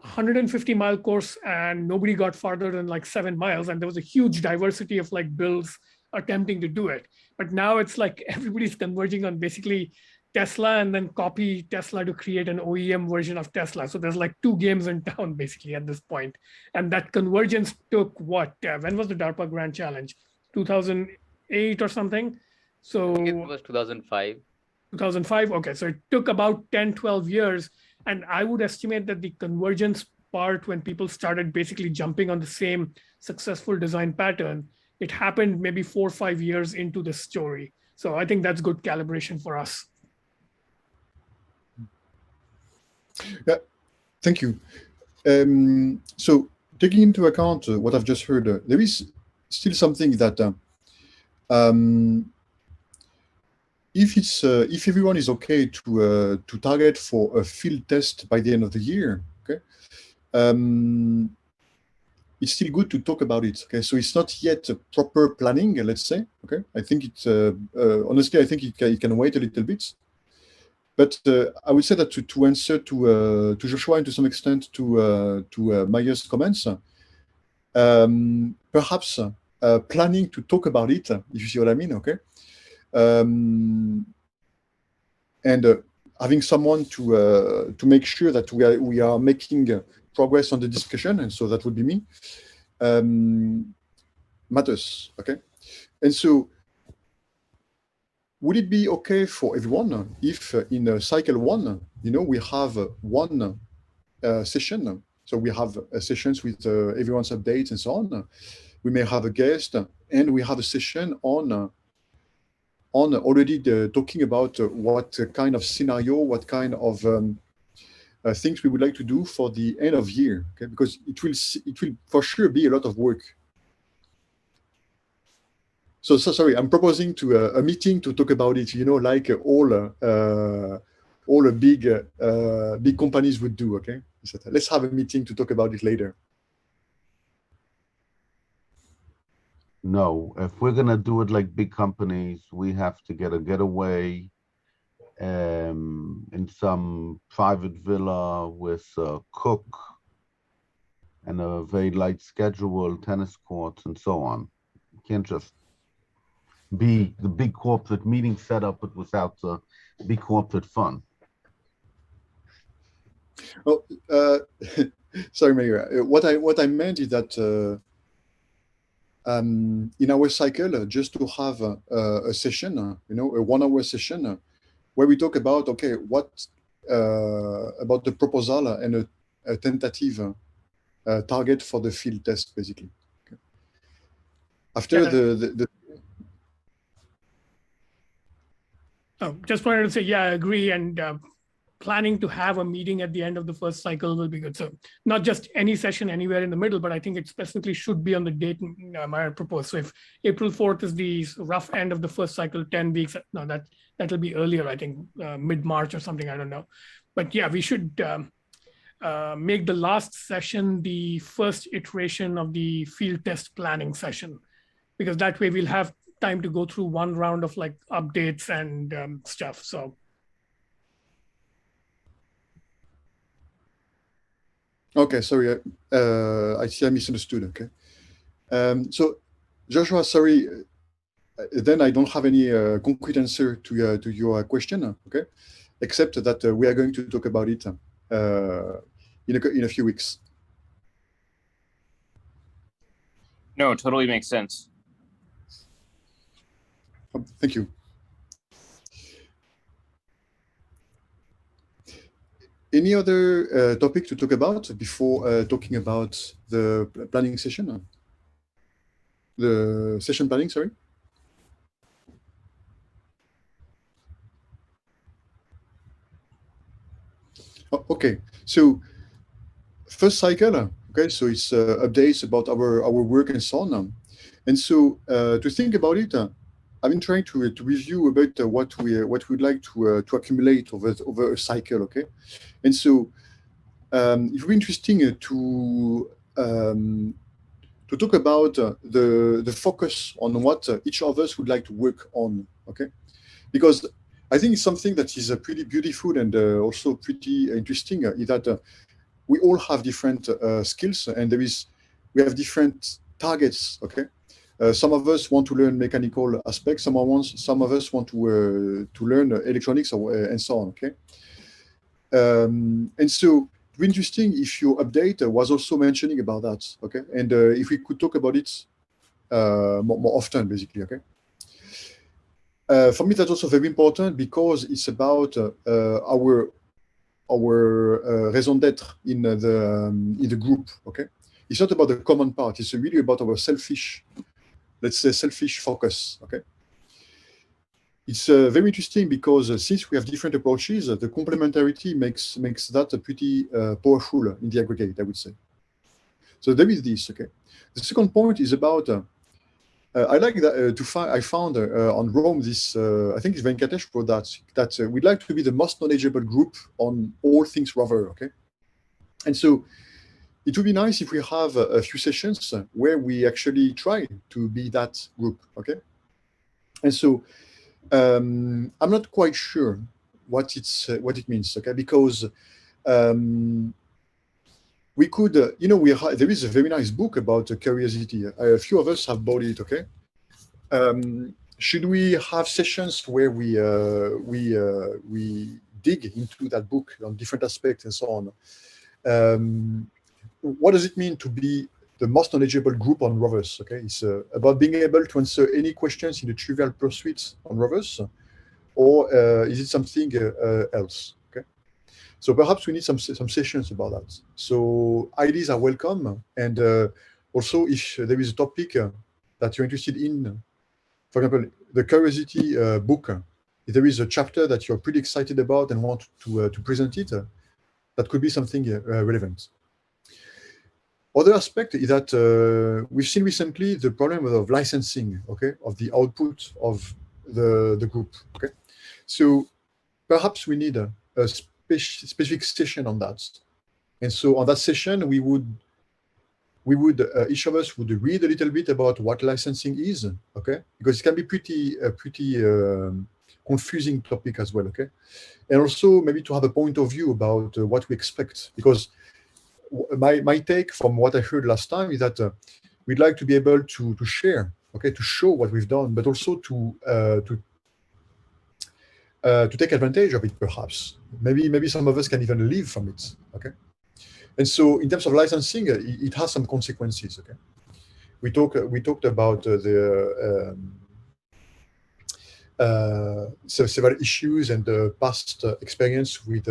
150-mile course and nobody got farther than like 7 miles. And there was a huge diversity of like builds attempting to do it. But now it's like everybody's converging on basically Tesla and then copy Tesla to create an OEM version of Tesla. So there's like 2 games in town basically at this point. And that convergence took what? When was the DARPA Grand Challenge? 2008 or something? So I think it was 2005. 2005. Okay, so it took about 10, 12 years. And I would estimate that the convergence part, when people started basically jumping on the same successful design pattern, it happened maybe 4 or 5 years into the story. So I think that's good calibration for us. Yeah, thank you. So taking into account what I've just heard, there is still something that if everyone is okay to target for a field test by the end of the year, okay, it's still good to talk about it. Okay, so it's not yet a proper planning, let's say. Okay, I think it's honestly, I think it can wait a little bit. But I would say that to answer to Joshua and to some extent to Maya's comments, perhaps planning to talk about it, if you see what I mean, okay, and having someone to make sure that we are making progress on the discussion, and so that would be me, matters, okay, and so. Would it be okay for everyone if in cycle 1, we have one session? So we have sessions with everyone's updates and so on. We may have a guest, and we have a session on already talking about what kind of scenario, what kind of things we would like to do for the end of year. Okay, because it will for sure be a lot of work. So sorry, I'm proposing to a meeting to talk about it. Like all the big companies would do. Okay, let's have a meeting to talk about it later. No, if we're gonna do it like big companies, we have to get a getaway in some private villa with a cook and a very light schedule, tennis courts, and so on. You can't just be the big corporate meeting setup, but without the big corporate fun. Oh, sorry, Mayor. What I meant is that in our cycle, just to have a session, a 1-hour session, where we talk about what about the proposal and a tentative target for the field test, basically. Okay. After the just wanted to say, yeah, I agree. And planning to have a meeting at the end of the first cycle will be good. So not just any session anywhere in the middle, but I think it specifically should be on the date Maya proposed. So if April 4th is the rough end of the first cycle, 10 weeks, no, that'll be earlier, I think, mid-March or something, I don't know. But yeah, we should make the last session the first iteration of the field test planning session, because that way we'll have time to go through one round of like updates and stuff. So. Okay, sorry, I see I misunderstood. Okay, so Joshua, sorry, then I don't have any concrete answer to your question. Okay, except that we are going to talk about it in a few weeks. No, it totally makes sense. Thank you. Any other topic to talk about before talking about the planning session? The session planning, sorry. Oh, okay, so first cycle, okay, so it's updates about our work and so on. And so to think about it, I've been trying to review a bit what we'd like to accumulate over a cycle, okay? And so it would be interesting to talk about the focus on what each of us would like to work on, okay? Because I think it's something that is pretty beautiful and also pretty interesting is that we all have different skills and we have different targets, okay? Some of us want to learn mechanical aspects, some of us want to learn electronics and so on, okay? And so it would be interesting if your update was also mentioning about that, okay? And if we could talk about it more often, basically, okay? For me, that's also very important because it's about our raison d'être in the group, okay? It's not about the common part, it's really about our selfish, let's say selfish focus, okay? It's very interesting because since we have different approaches, the complementarity makes that pretty powerful in the aggregate, I would say. So there is this, okay? The second point is about, I like that I found on Rome this, I think it's Venkatesh wrote that we'd like to be the most knowledgeable group on all things rover, okay? And so it would be nice if we have a few sessions where we actually try to be that group, okay? And so I'm not quite sure what it means, okay? Because we could, there is a very nice book about curiosity. A few of us have bought it, okay? Should we have sessions where we dig into that book on different aspects and so on? What does it mean to be the most knowledgeable group on rovers? Okay, it's about being able to answer any questions in the trivial pursuits on rovers, or is it something else? Okay, so perhaps we need some sessions about that. So ideas are welcome, and also if there is a topic that you're interested in, for example, the curiosity book. If there is a chapter that you're pretty excited about and want to present it, that could be something relevant. Other aspect is that we've seen recently the problem of licensing, okay, of the output of the group, okay. So perhaps we need a specific session on that. And so on that session, we would each of us would read a little bit about what licensing is, okay, because it can be pretty confusing topic as well, okay, and also maybe to have a point of view about what we expect, because my take from what I heard last time is that we'd like to be able to share, okay, to show what we've done, but also to take advantage of it, perhaps. Maybe some of us can even live from it, okay? And so in terms of licensing, it has some consequences, okay? We talked about several issues and the past experience with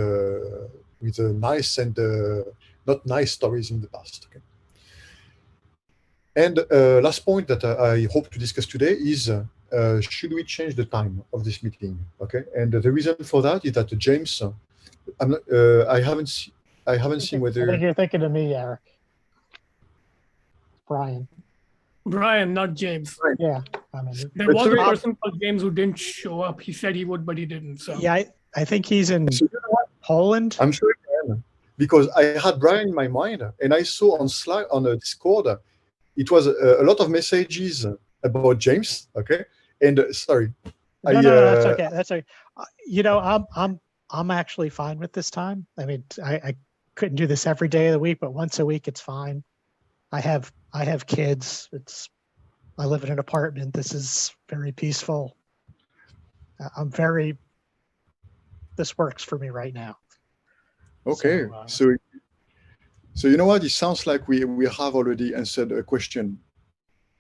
nice and not nice stories in the past. Okay? And last point that I hope to discuss today is should we change the time of this meeting? Okay, and the reason for that is that James I'm not. I haven't seen I think whether. you're thinking of me, Eric. Brian. Brian, not James. Yeah. I mean, There But was a sorry, person called James who didn't show up. He said he would, but he didn't. So yeah, I think he's in So you know what? Poland. I'm sure I can, because I had Brian in my mind, and I saw on Slack, on Discord, it was a lot of messages about James. Okay, and sorry, No, that's okay. That's okay. You know, I'm actually fine with this time. I mean, I couldn't do this every day of the week, but once a week it's fine. I have kids. I live in an apartment. This is very peaceful. This works for me right now. Okay, So, so you know what? It sounds like we have already answered a question.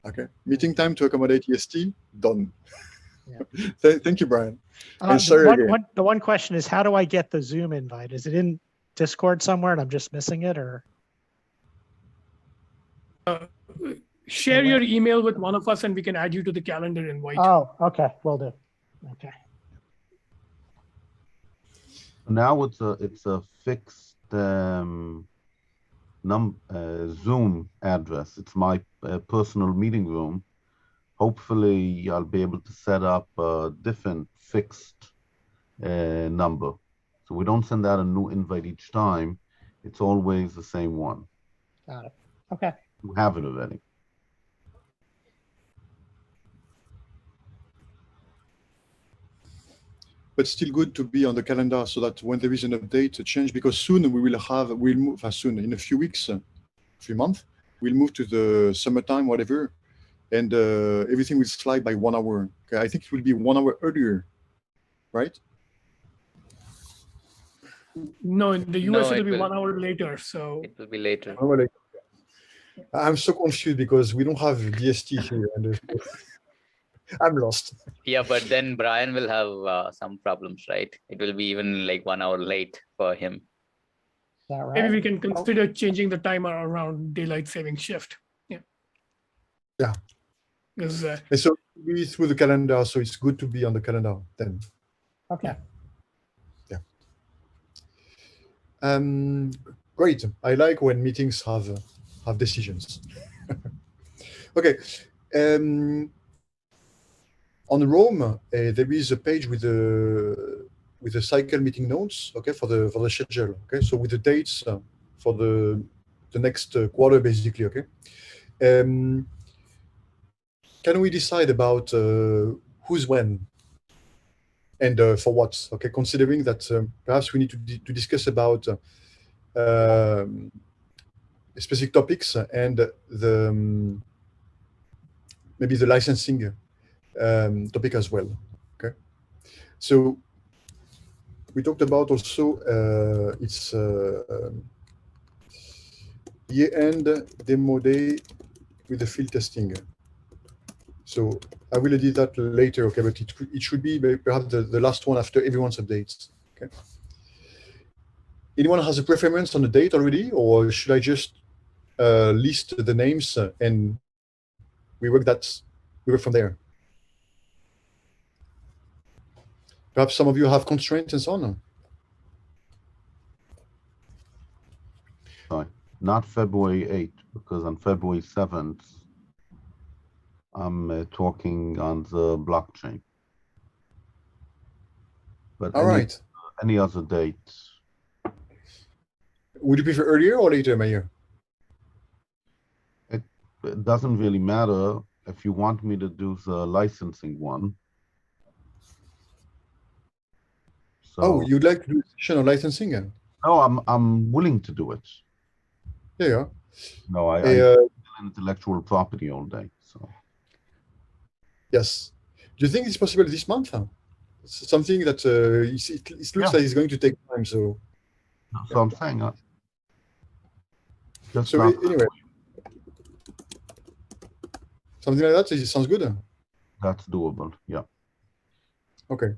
Okay, meeting time to accommodate EST done. Yeah. Thank you, Brian. And sorry again. the one question is, how do I get the Zoom invite? Is it in Discord somewhere and I'm just missing it, or? share your email with one of us and we can add you to the calendar invite. Oh, okay, will do. Okay. Now it's a fixed Zoom address. It's my personal meeting room. Hopefully, I'll be able to set up a different fixed number, so we don't send out a new invite each time. It's always the same one. Got it. Okay. You have it already. But still good to be on the calendar so that when there is an update, a change, because soon we'll move, soon, in a few weeks, few months, we'll move to the summertime, whatever, and everything will slide by 1 hour. Okay, I think it will be 1 hour earlier, right? No, in the US No, it'll it be will. 1 hour later. So It will be later. I'm so confused because we don't have DST here, and I'm lost. Yeah, but then Brian will have some problems, right? It will be even like 1 hour late for him. Is that right? maybe we can consider changing the timer around daylight saving shift. Yeah. Because And so we through the calendar, so it's good to be on the calendar then. Okay. Great. I like when meetings have decisions. Okay. On Rome, there is a page with the cycle meeting notes. Okay, for the schedule. Okay, so with the dates for the next quarter, basically. Okay. Can we decide about who's when and for what? Okay, considering that perhaps we need to discuss about specific topics and maybe the licensing topic as well. Okay, so we talked about also it's year-end demo day with the field testing. So I will edit that later, okay, but it should be perhaps the last one after everyone's updates. Okay. Anyone has a preference on the date already, or should I just list the names and we work from there? Perhaps some of you have constraints and so on. Sorry, not February 8th, because on February 7th, I'm talking on the blockchain. But All right. Any other date? Would you prefer earlier or later, Mayor? It doesn't really matter if you want me to do the licensing one. So, Oh, you'd like to do a session on licensing? no, I'm willing to do it. Yeah. No, I deal in intellectual property all day. So Yes. Do you think it's possible this month? It's something that it looks like it's going to take time. So I'm saying just so not anyway, something like that. It sounds good. that's doable. Yeah. Okay.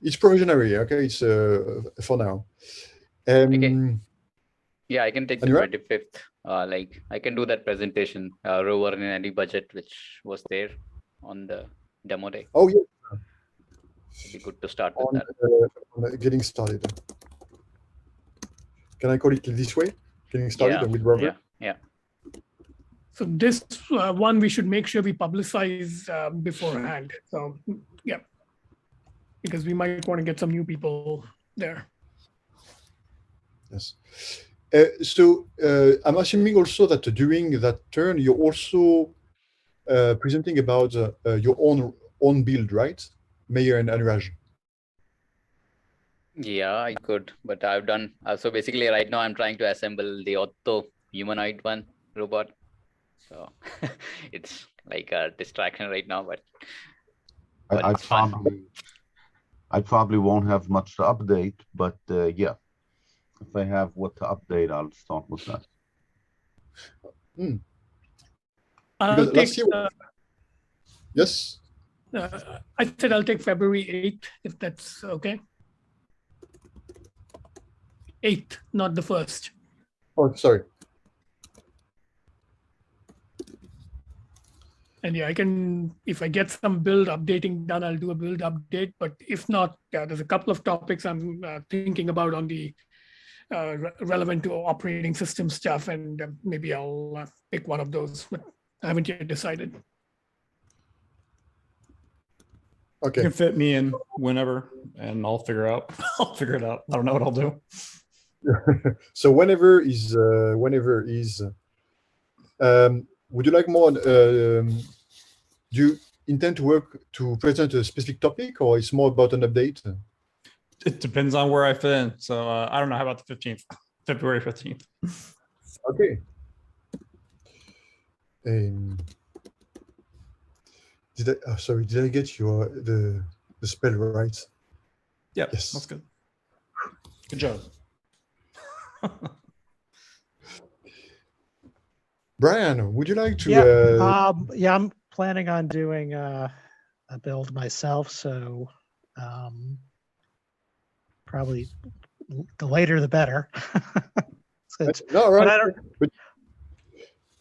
It's provisionary. Okay. It's for now. Okay. Yeah, I can take the Anurag? 25th. Like I can do that presentation, Rover in any budget, which was there on the demo day. Oh yeah. It'd be good to start with On that. getting started. Can I call it this way? Getting started Yeah, with Rover. yeah. So this one we should make sure we publicize beforehand. So yeah, because we might want to get some new people there. Yes. So I'm assuming also that during that turn, you're also presenting about your own build, right, Mayor and Anuraj? Yeah, I could, but I've done so basically right now I'm trying to assemble the Otto humanoid one robot. So it's like a distraction right now, but it's fun. I probably won't have much to update, but yeah, if I have what to update, I'll start with that. I'll take, yes. I said I'll take February 8th, if that's okay. 8th, not the 1st. Oh, sorry. And yeah, I can, if I get some build updating done, I'll do a build update. But if not, there's a couple of topics I'm thinking about on the relevant to operating system stuff, and maybe I'll pick one of those, but I haven't yet decided. Okay. You can fit me in whenever, and I'll figure it out. I don't know what I'll do. So whenever is would you like more? Do you intend to work to present a specific topic, or it's more about an update? It depends on where I fit in. So I don't know. How about the 15th, February 15th? Okay. Did I get your the spell right? Yep, yes. That's good. Good job. Brian, would you like to? Yeah, I'm planning on doing a build myself, so probably the later the better. No, right. But I don't. But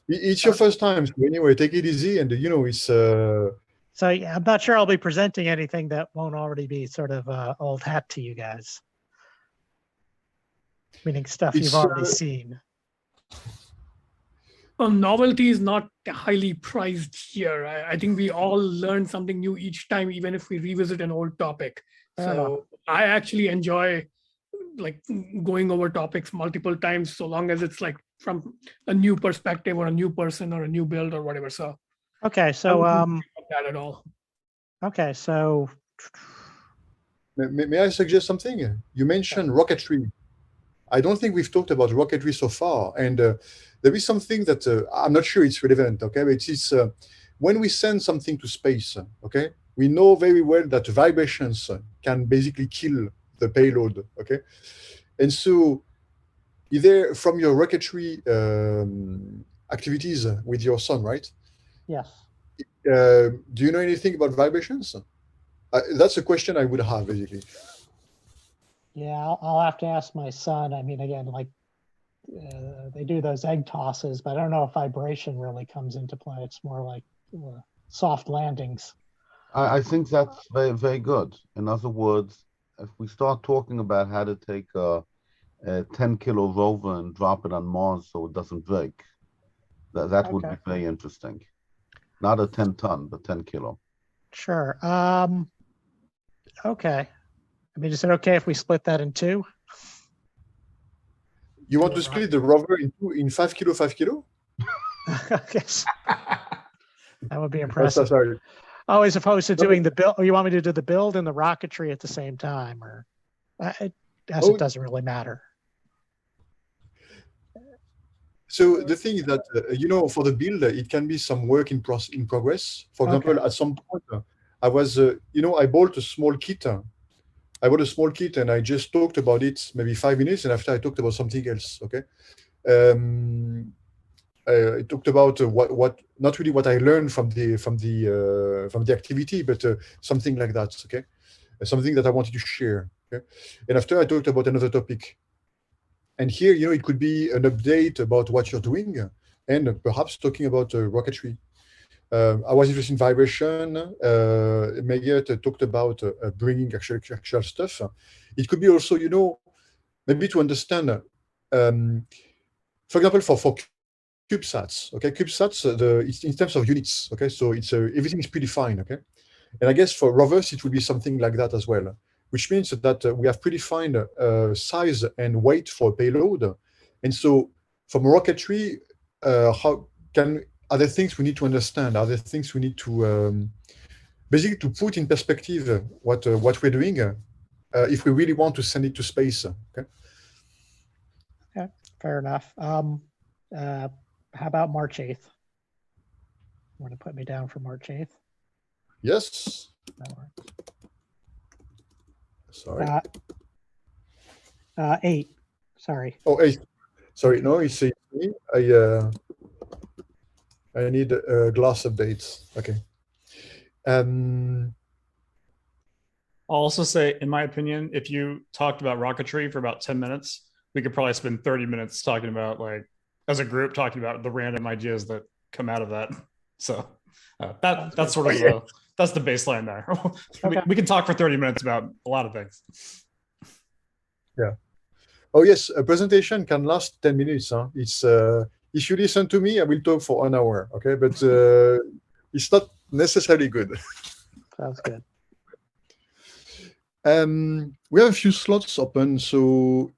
it's your first time, so anyway, take it easy, and it's. So yeah, I'm not sure I'll be presenting anything that won't already be sort of old hat to you guys. Meaning stuff you've already seen. Well, novelty is not highly prized here. I think we all learn something new each time, even if we revisit an old topic. So I actually enjoy like going over topics multiple times, so long as it's like from a new perspective or a new person or a new build or whatever. So okay, so that at all. Okay, so may I suggest something? You mentioned rocketry. I don't think we've talked about rocketry so far, and there is something that I'm not sure it's relevant. Okay, but it's when we send something to space. Okay, we know very well that vibrations can basically kill the payload. Okay, and so either from your rocketry activities with your son, right? Yes. Do you know anything about vibrations? That's a question I would have basically. Yeah, I'll have to ask my son. I mean, again, like they do those egg tosses, but I don't know if vibration really comes into play. It's more like soft landings. I think that's very, very good. In other words, if we start talking about how to take a 10-kilo rover and drop it on Mars so it doesn't break, that would be very interesting. Not a 10-ton, but 10 kilo. Sure. Okay. I mean, is it okay if we split that in two? You want to split the rover in 5 kilo, 5 kilo? Yes. That would be impressive. Sorry. Oh, as opposed to doing the build, or you want me to do the build and the rocketry at the same time, or it doesn't really matter. So the thing is that for the build, it can be some work in progress. For example, at some point, I was I bought a small kit. I bought a small kit and I just talked about it maybe 5 minutes, and after I talked about something else. Okay, I talked about what not really what I learned from the activity, but something like that. Okay, something that I wanted to share. Okay, and after I talked about another topic. And here, it could be an update about what you're doing, and perhaps talking about rocketry. I was interested in vibration. Megat talked about bringing actual stuff. It could be also, maybe to understand for example, for CubeSats, okay, CubeSats, it's in terms of units, okay, so it's everything is predefined, okay, and I guess for rovers it will be something like that as well, which means that we have predefined size and weight for payload, and so from rocketry, are there things we need to understand? Are there things we need to basically to put in perspective what we're doing if we really want to send it to space? Okay. Okay, fair enough. How about March 8th? Want to put me down for March 8th? Yes. That works. Sorry. 8. Sorry. Oh, 8. Sorry. No, it's 8. I need glass updates. Okay. I'll also say, in my opinion, if you talked about rocketry for about 10 minutes, we could probably spend 30 minutes talking about, like, as a group, talking about the random ideas that come out of that. So that's sort of that's the baseline there. Okay. We can talk for 30 minutes about a lot of things. Yeah. Oh yes, a presentation can last 10 minutes. Huh? It's if you listen to me, I will talk for an hour. Okay, but it's not necessarily good. Sounds good. We have a few slots open. So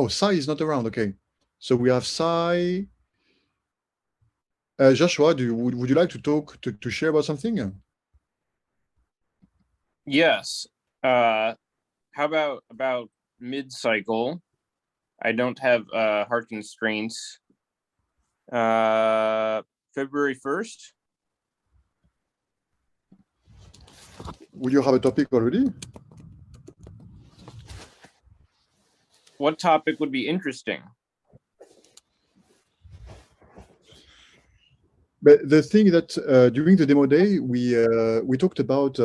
Sai is not around. Okay, so we have Sai. Joshua, would you like to talk to share about something? Yes. How about mid-cycle? I don't have hard constraints. February 1st. Would you have a topic already? What topic would be interesting? But the thing that during the demo day we talked about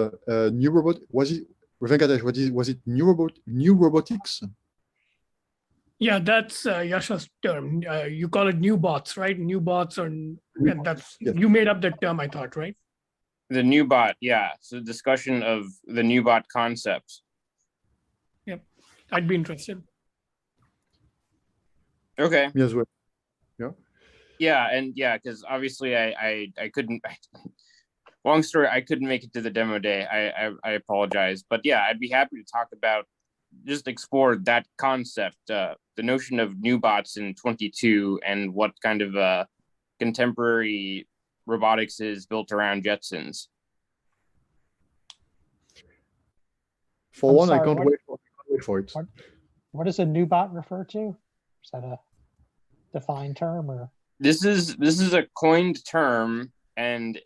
new robot. Was it Venkatesh? Was it new robotics? Yeah, that's Yasha's term. You call it new bots, right? New bots, and that's Yes. you made up that term, I thought, right? The new bot, yeah. So discussion of the new bot concept. Yep, I'd be interested. Okay. Me as well. Yeah, and yeah, because obviously I couldn't. Long story, I couldn't make it to the demo day. I apologize, but yeah, I'd be happy to talk about, just explore that concept, the notion of new bots in 22, and what kind of contemporary robotics is built around Jetsons. For I'm one, sorry, I can't wait for it. What does a new bot refer to? Is that a defined term or? This is a coined term, and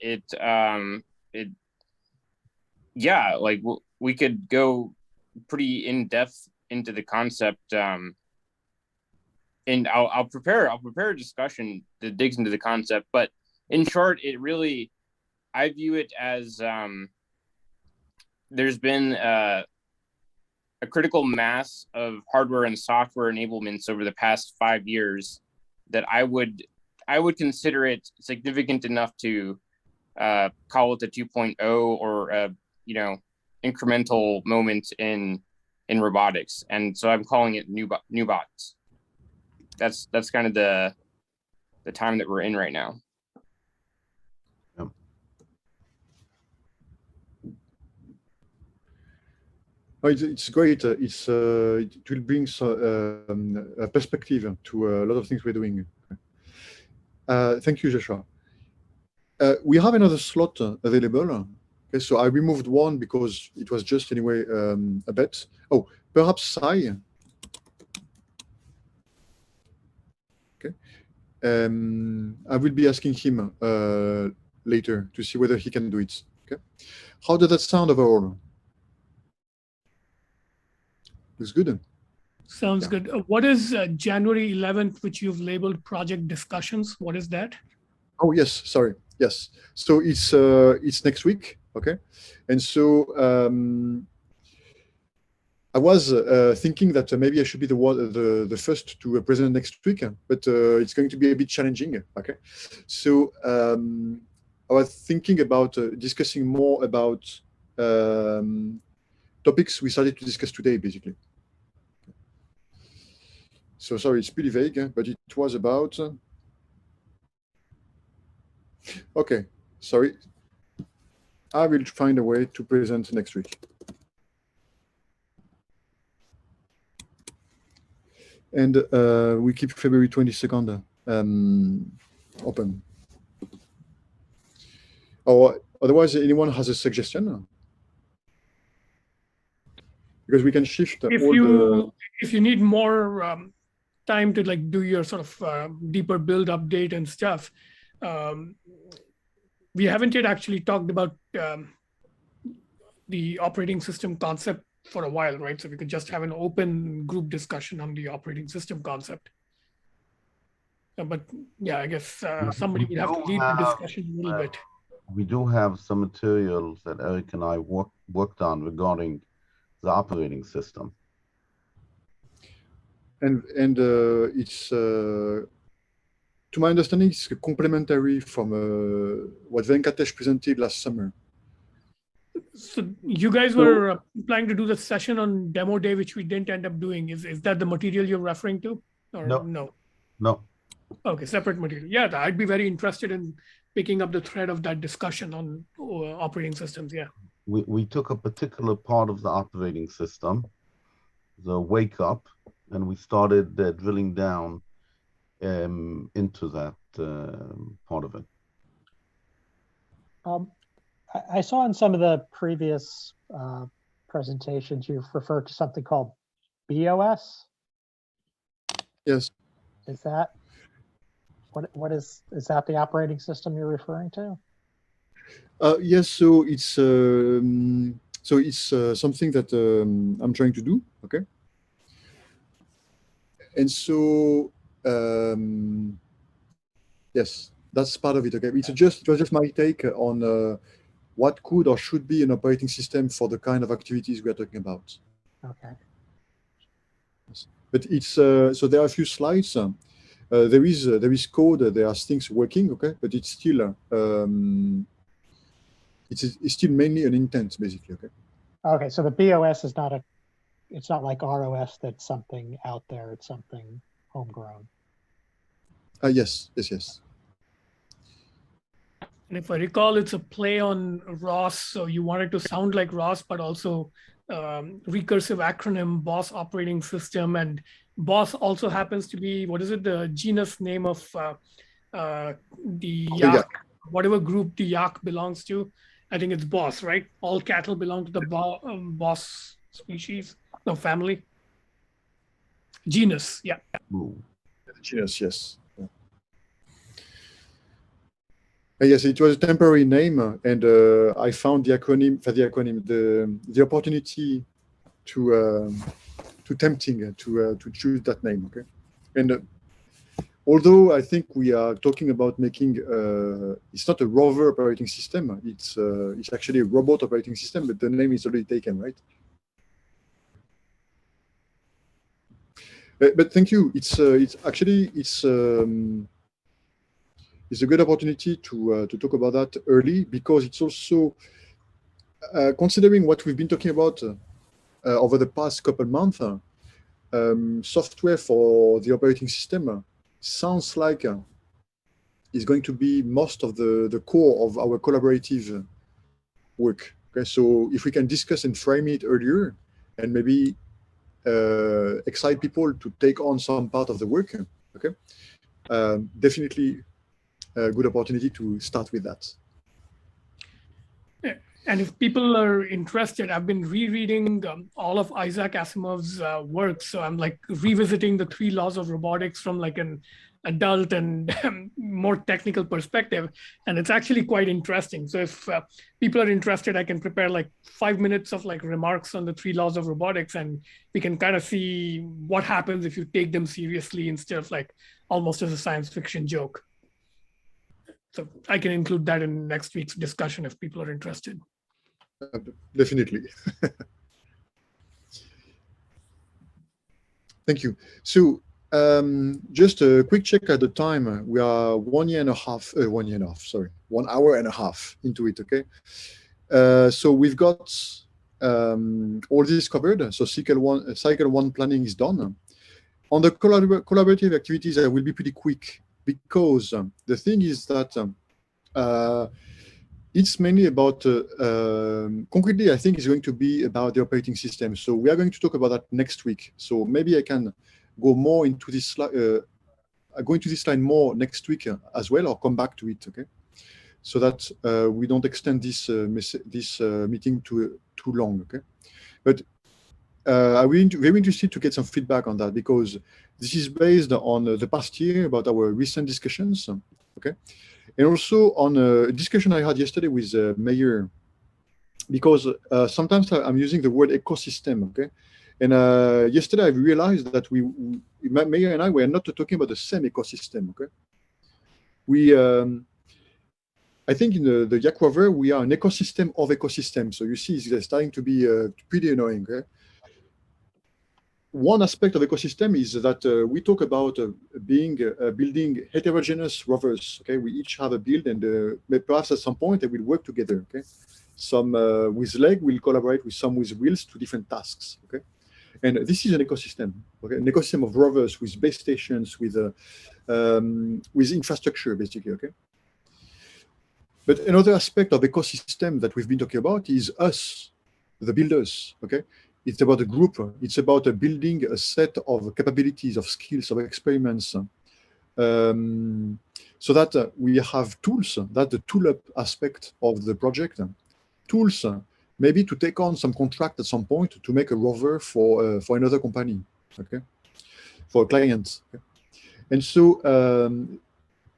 yeah, like we could go pretty in depth into the concept, and I'll prepare a discussion that digs into the concept. But in short, I view it as there's been a critical mass of hardware and software enablements over the past 5 years that I would consider it significant enough to call it a 2.0 or a incremental moment in robotics, and so I'm calling it new bots. That's kind of the time that we're in right now. Oh, it's great. It will bring a perspective to a lot of things we're doing. Thank you, Joshua. We have another slot available. Okay, so I removed one because it was just anyway a bet. Oh, perhaps Sai. Okay. I will be asking him later to see whether he can do it. Okay. How does that sound overall? Looks good. Sounds good. What is January 11th, which you've labeled project discussions? What is that? Oh yes, sorry. Yes. So it's next week. Okay. And so I was thinking that maybe I should be the first to present next week, but it's going to be a bit challenging. Okay. So I was thinking about discussing more about topics we started to discuss today, basically. So sorry, it's pretty vague, but it was about. Okay, sorry. I will find a way to present next week. And we keep February 22nd open. Or otherwise, anyone has a suggestion? Because we can shift if you need more time to like do your sort of deeper build update and stuff, we haven't yet actually talked about the operating system concept for a while, right? So we could just have an open group discussion on the operating system concept. But yeah, I guess somebody would have to lead the discussion a little bit. We do have some materials that Eric and I worked on regarding the operating system. And it's, to my understanding, it's complementary from what Venkatesh presented last summer. So you guys were planning to do the session on demo day, which we didn't end up doing. Is that the material you're referring to? Or no? No. Okay, separate material. Yeah, I'd be very interested in picking up the thread of that discussion on operating systems. Yeah. We took a particular part of the operating system, the wake up, and we started drilling down into that part of it. I saw in some of the previous presentations you've referred to something called BOS. Yes. Is that what is that the operating system you're referring to? Yes. So it's something that I'm trying to do. Okay. And so yes, that's part of it. Okay. It was just my take on what could or should be an operating system for the kind of activities we are talking about. Okay. Yes. But it's so there are a few slides. There is code. There are things working. Okay, but it's still it's still mainly an intent, basically. Okay. Okay. So the BOS is not it's not like ROS that's something out there. It's something homegrown. Yes. And if I recall, it's a play on ROS. So you want it to sound like ROS, but also recursive acronym BOSS operating system. And BOSS also happens to be, what is it, the genus name of the yak, whatever group the yak belongs to. I think it's BOSS, right? All cattle belong to the BOSS species, no, family. Genus, yeah. Genus, yes. Yes, it was a temporary name, and I found the opportunity to tempting to choose that name. Okay, and although I think we are talking about making it's not a rover operating system, it's actually a robot operating system, but the name is already taken, right? But thank you. It's a good opportunity to talk about that early, because it's also considering what we've been talking about over the past couple months. Software for the operating system sounds like is going to be most of the core of our collaborative work. Okay, so if we can discuss and frame it earlier, and maybe excite people to take on some part of the work, okay, definitely a good opportunity to start with that. Yeah. And if people are interested, I've been rereading all of Isaac Asimov's work. So I'm like revisiting the 3 laws of robotics from like an adult and more technical perspective. And it's actually quite interesting. So if people are interested, I can prepare like 5 minutes of like remarks on the 3 laws of robotics, and we can kind of see what happens if you take them seriously instead of like almost as a science fiction joke. So I can include that in next week's discussion if people are interested. Definitely. Thank you. So just a quick check at the time. We are 1 hour and a half into it, okay? So we've got all this covered. So cycle one planning is done. On the collaborative activities, I will be pretty quick because the thing is that it's mainly about, concretely, I think it's going to be about the operating system. So we are going to talk about that next week. So maybe I can go more into this slide, go into this line more next week as well, or come back to it, okay? So that we don't extend this meeting too long, okay? But I'm very interested to get some feedback on that because this is based on the past year about our recent discussions, okay? And also on a discussion I had yesterday with Mayor, because sometimes I'm using the word ecosystem, okay? And yesterday I realized that Mayor and I were not talking about the same ecosystem, okay? I think in the Yak Rover, we are an ecosystem of ecosystems. So you see, it's starting to be pretty annoying, okay? One aspect of ecosystem is that we talk about building heterogeneous rovers. Okay, we each have a build, and perhaps at some point they will work together. Okay, some with leg will collaborate with some with wheels to different tasks. Okay, and this is an ecosystem. Okay, an ecosystem of rovers with base stations, with infrastructure, basically. Okay. But another aspect of ecosystem that we've been talking about is us, the builders. Okay. It's about a group. It's about building a set of capabilities, of skills, of experiments, so that we have tools. That's the tool-up aspect of the project. Tools, maybe to take on some contract at some point to make a rover for another company, okay, for clients. Okay? And so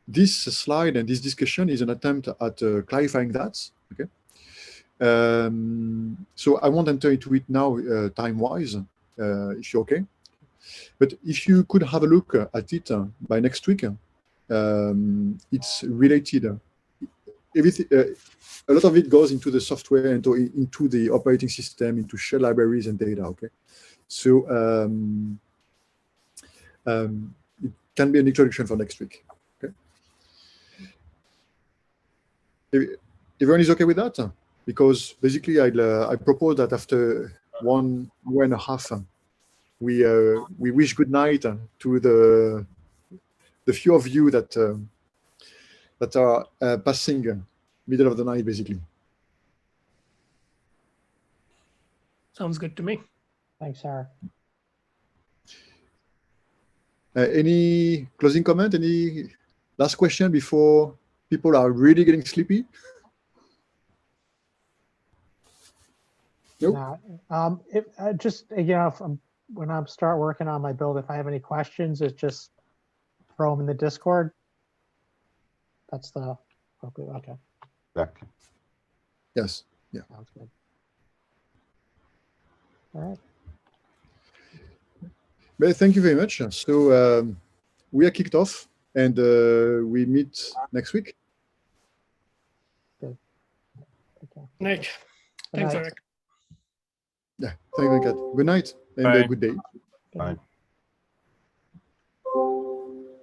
this slide and this discussion is an attempt at clarifying that. Okay. So I won't enter into it now time-wise, if you're okay. But if you could have a look at it by next week, it's related. Everything, a lot of it goes into the software and into the operating system, into shared libraries and data. Okay, so it can be an introduction for next week. Okay, everyone is okay with that? Because basically, I propose that after 1 hour and a half, we wish good night to the few of you that are passing middle of the night, basically. Sounds good to me. Thanks, Sarah. Any closing comment? Any last question before people are really getting sleepy? Nope. No. If just when I start working on my build, if I have any questions, it's just throw them in the Discord. That's the okay. Exactly. Yes. Yeah. Sounds good. All right. But thank you very much. So we are kicked off, and we meet next week. Good. Okay. Night. Thanks, night. Eric. Yeah. Thank you, Venkat. Good night and Bye. good day. Good night. Bye.